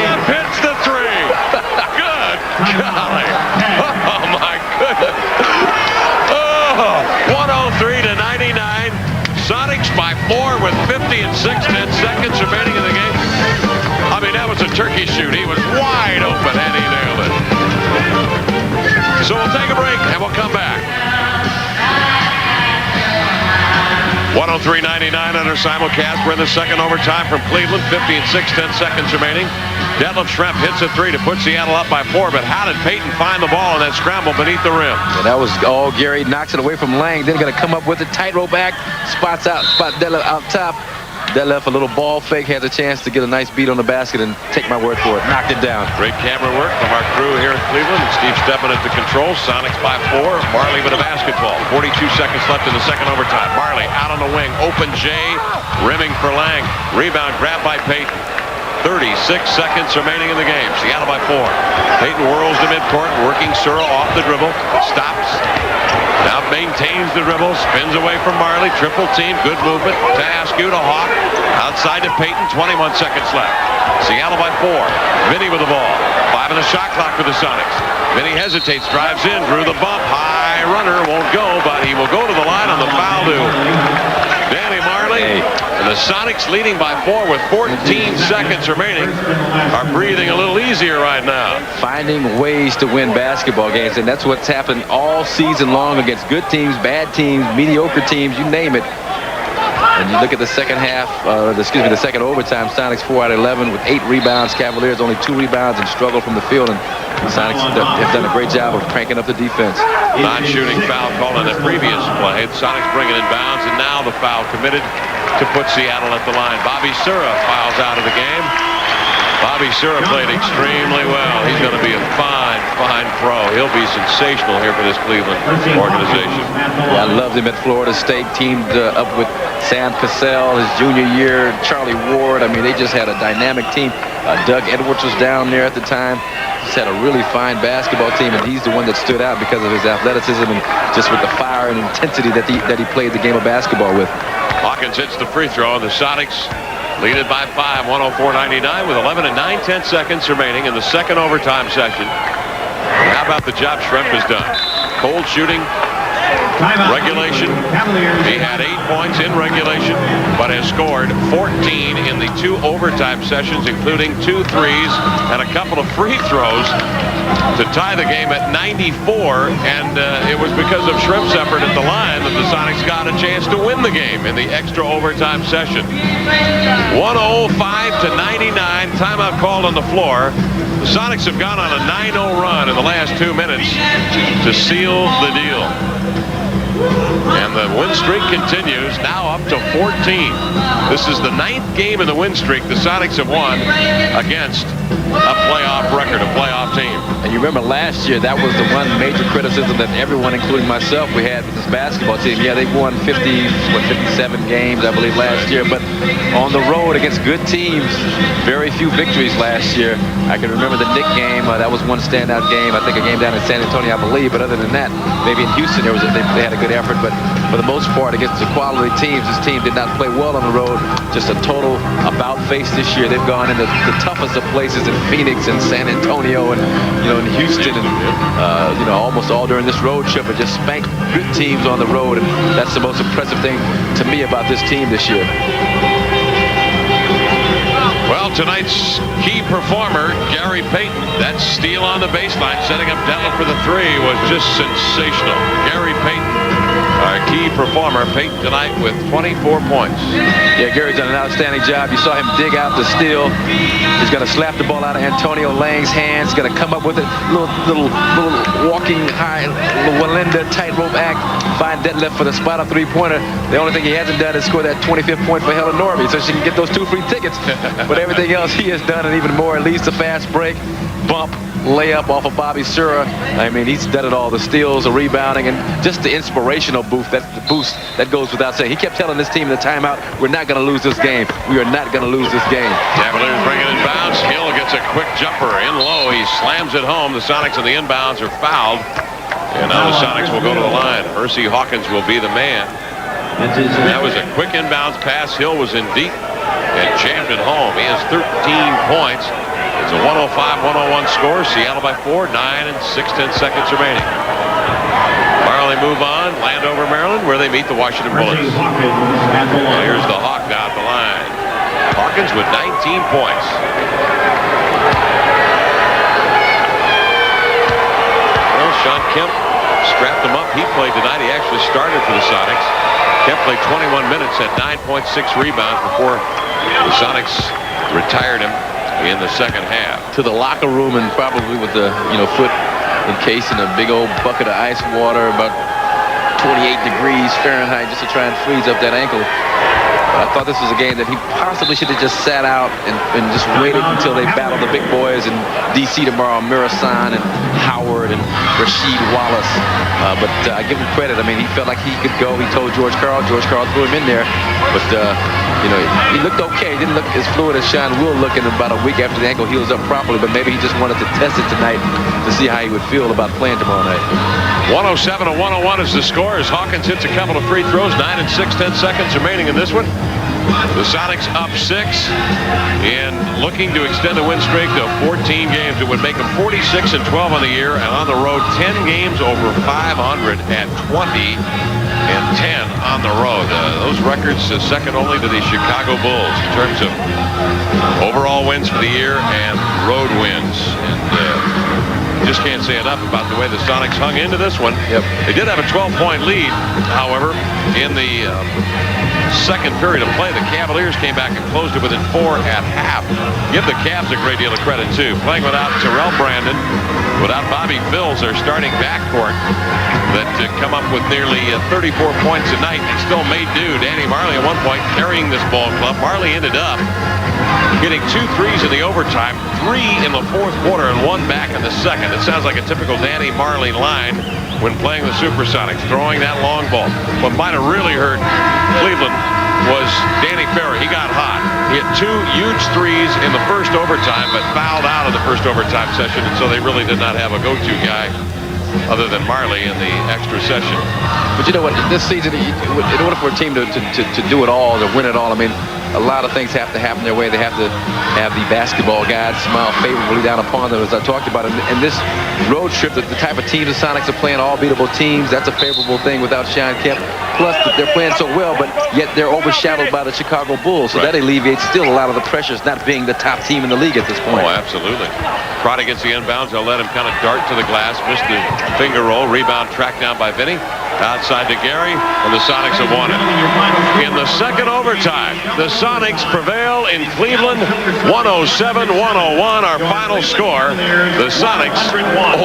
Shrimp hits the three. Good golly. Oh my goodness. Oh, 103-99. Sonics by 4 with 50 and 10 seconds remaining in the game. I mean, that was a turkey shoot. He was wide open and he nailed it. So we'll take a break and we'll come back. 103-99 under simulcast. We're in the second overtime from Cleveland. 50 and 10 seconds remaining. Detlef Shrimp hits a 3 to put Seattle up by 4, but how did Payton find the ball in that scramble beneath the rim? And that was all Gary. Knocks it away from Lang. Then going to come up with a tightrope act. Spot Detlef out top. Detlef, a little ball fake, has a chance to get a nice beat on the basket, and take my word for it, knocked it down. Great camera work from our crew here in Cleveland. And Steve Steppen at the controls. Sonics by 4. Marley with a basketball. 42 seconds left in the second overtime. Marley out on the wing. Open J. Rimming for Lang. Rebound grabbed by Payton. 36 seconds remaining in the game. Seattle by 4. Payton whirls to midcourt, working Sura off the dribble. Stops. Now maintains the dribble. Spins away from Marley. Triple team. Good movement. To Askew to Hawk. Outside to Payton. 21 seconds left. Seattle by 4. Vinny with the ball. 5 on the shot clock for the Sonics. Vinny hesitates. Drives in. Drew the bump. High runner. Won't go, but he will go to the line on the foul to Danny Marley. And the Sonics leading by 4 with 14 seconds remaining are breathing a little easier right now. Finding ways to win basketball games, and that's what's happened all season long against good teams, bad teams, mediocre teams, you name it. And you look at the second half, the second overtime, Sonics 4 out of 11 with 8 rebounds. Cavaliers only 2 rebounds and struggle from the field. And the Sonics have done a great job of cranking up the defense. Non-shooting foul call on the previous play. The Sonics bring it in bounds, and now the foul committed to put Seattle at the line. Bobby Sura fouls out of the game. Bobby Sura played extremely well. He's going to be a fine pro. He'll be sensational here for this Cleveland organization. Yeah, I loved him at Florida State. Teamed up with Sam Cassell his junior year, Charlie Ward. I mean, they just had a dynamic team. Doug Edwards was down there at the time. Just had a really fine basketball team, and he's the one that stood out because of his athleticism and just with the fire and intensity that he played the game of basketball with. Hawkins hits the free throw, and the Sonics lead it by 5, 104-99 with 11 and 9/10 seconds remaining in the second overtime session. How about the job Shrimp has done? Cold shooting, Regulation, he had 8 points in regulation, but has scored 14 in the 2 overtime sessions, including 2 threes and a couple of free throws to tie the game at 94. And it was because of Shrimp's effort at the line that the Sonics got a chance to win the game in the extra overtime session. 105 to 99, timeout called on the floor. The Sonics have gone on a 9-0 run in the last 2 minutes to seal the deal. And the win streak continues, now up to 14. This is the 9th game in the win streak the Sonics have won against a playoff record, a playoff team. And you remember last year, that was the one major criticism that everyone, including myself, we had with this basketball team. Yeah, they won 57 games, I believe, last year. But on the road against good teams, very few victories last year. I can remember the Knick game. That was one standout game. I think a game down in San Antonio, I believe. But other than that, maybe in Houston, they had a good effort. But for the most part, against the quality teams, this team did not play well on the road. Just a total about face this year. They've gone into the toughest of places in Phoenix and San Antonio and, in Houston and, almost all during this road trip, and just spanked good teams on the road. And that's the most impressive thing to me about this team this year. Well, tonight's key performer, Gary Payton, that steal on the baseline, setting up Denton for the 3, was just sensational. Gary Payton, our key performer. Payton tonight with 24 points. Yeah, Gary's done an outstanding job. You saw him dig out the steal. He's going to slap the ball out of Antonio Lang's hands. He's going to come up with a little walking high, little Walinda tightrope act. Find Detlef for the spot up 3-pointer. The only thing he hasn't done is score that 25th point for Helen Norby, so she can get those 2 free tickets. But everything else he has done, and even more, leads to fast break, bump, layup off of Bobby Sura. I mean, he's done it all. The steals, the rebounding, and just the inspirational boost that goes without saying. He kept telling this team in the timeout, we're not going to lose this game. We are not going to lose this game. Cavaliers bring it in bounds. Hill gets a quick jumper in low. He slams it home. The Sonics on the inbounds are fouled. And now the Sonics will go to the line. Hersey Hawkins will be the man. That was a quick inbounds pass. Hill was in deep and jammed it home. He has 13 points. It's a 105-101 score. Seattle by 4, 9 and 6/10 seconds remaining. Marley move on. Landover, Maryland, where they meet the Washington Bullets. Well, here's the Hawk down the line. Hawkins with 19 points. Well, Sean Kemp strapped him up. He played tonight. He actually started for the Sonics. Kemp played 21 minutes at 9.6 rebounds before the Sonics retired him in the second half. To the locker room, and probably with the foot encased in a big old bucket of ice water, about 28 degrees Fahrenheit, just to try and freeze up that ankle. I thought this was a game that he possibly should have just sat out and just waited until they battled the big boys in D.C. tomorrow, Mirasan and Howard and Rasheed Wallace. But I give him credit. I mean, he felt like he could go. He told George Karl. George Karl threw him in there. But, he looked okay. He didn't look as fluid as Sean will look in about a week after the ankle heals up properly. But maybe he just wanted to test it tonight to see how he would feel about playing tomorrow night. 107-101 is the score as Hawkins hits a couple of free throws. 9 and 6/10 seconds remaining in this one. The Sonics up 6 and looking to extend the win streak to 14 games. It would make them 46-12 on the year, and on the road 10 games over 500 at 20 and 10 on the road. Those records second only to the Chicago Bulls in terms of overall wins for the year and road wins. And just can't say enough about the way the Sonics hung into this one. Yep. They did have a 12-point lead, however, in the second period of play. The Cavaliers came back and closed it within 4 at half. Give the Cavs a great deal of credit, too. Playing without Terrell Brandon, without Bobby Phills, their starting backcourt that come up with nearly 34 points a night and still made do. Danny Marley at one point carrying this ball club. Marley ended up getting 2 threes in the overtime, 3 in the fourth quarter, and 1 back in the second. It sounds like a typical Danny Marley line when playing the SuperSonics, throwing that long ball. What might have really hurt Cleveland was Danny Ferry. He got hot. He hit 2 huge threes in the first overtime, but fouled out of the first overtime session, and so they really did not have a go-to guy other than Marley in the extra session. But you know what? This season, in order for a team to do it all, to win it all, I mean, a lot of things have to happen their way. They have to have the basketball gods smile favorably down upon them, as I talked about. And this road trip, the type of teams the Sonics are playing, all beatable teams, that's a favorable thing without Sean Kemp. Plus, they're playing so well, but yet they're overshadowed by the Chicago Bulls. So that alleviates still a lot of the pressures not being the top team in the league at this point. Oh, absolutely. Crotty gets the inbounds. They'll let him kind of dart to the glass. Missed the finger roll. Rebound tracked down by Vinny. Outside to Gary, and the Sonics have won it. In the second overtime, the Sonics prevail in Cleveland, 107-101, our final score. The Sonics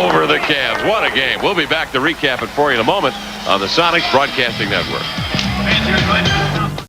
over the Cavs. What a game. We'll be back to recap it for you in a moment on the Sonics Broadcasting Network.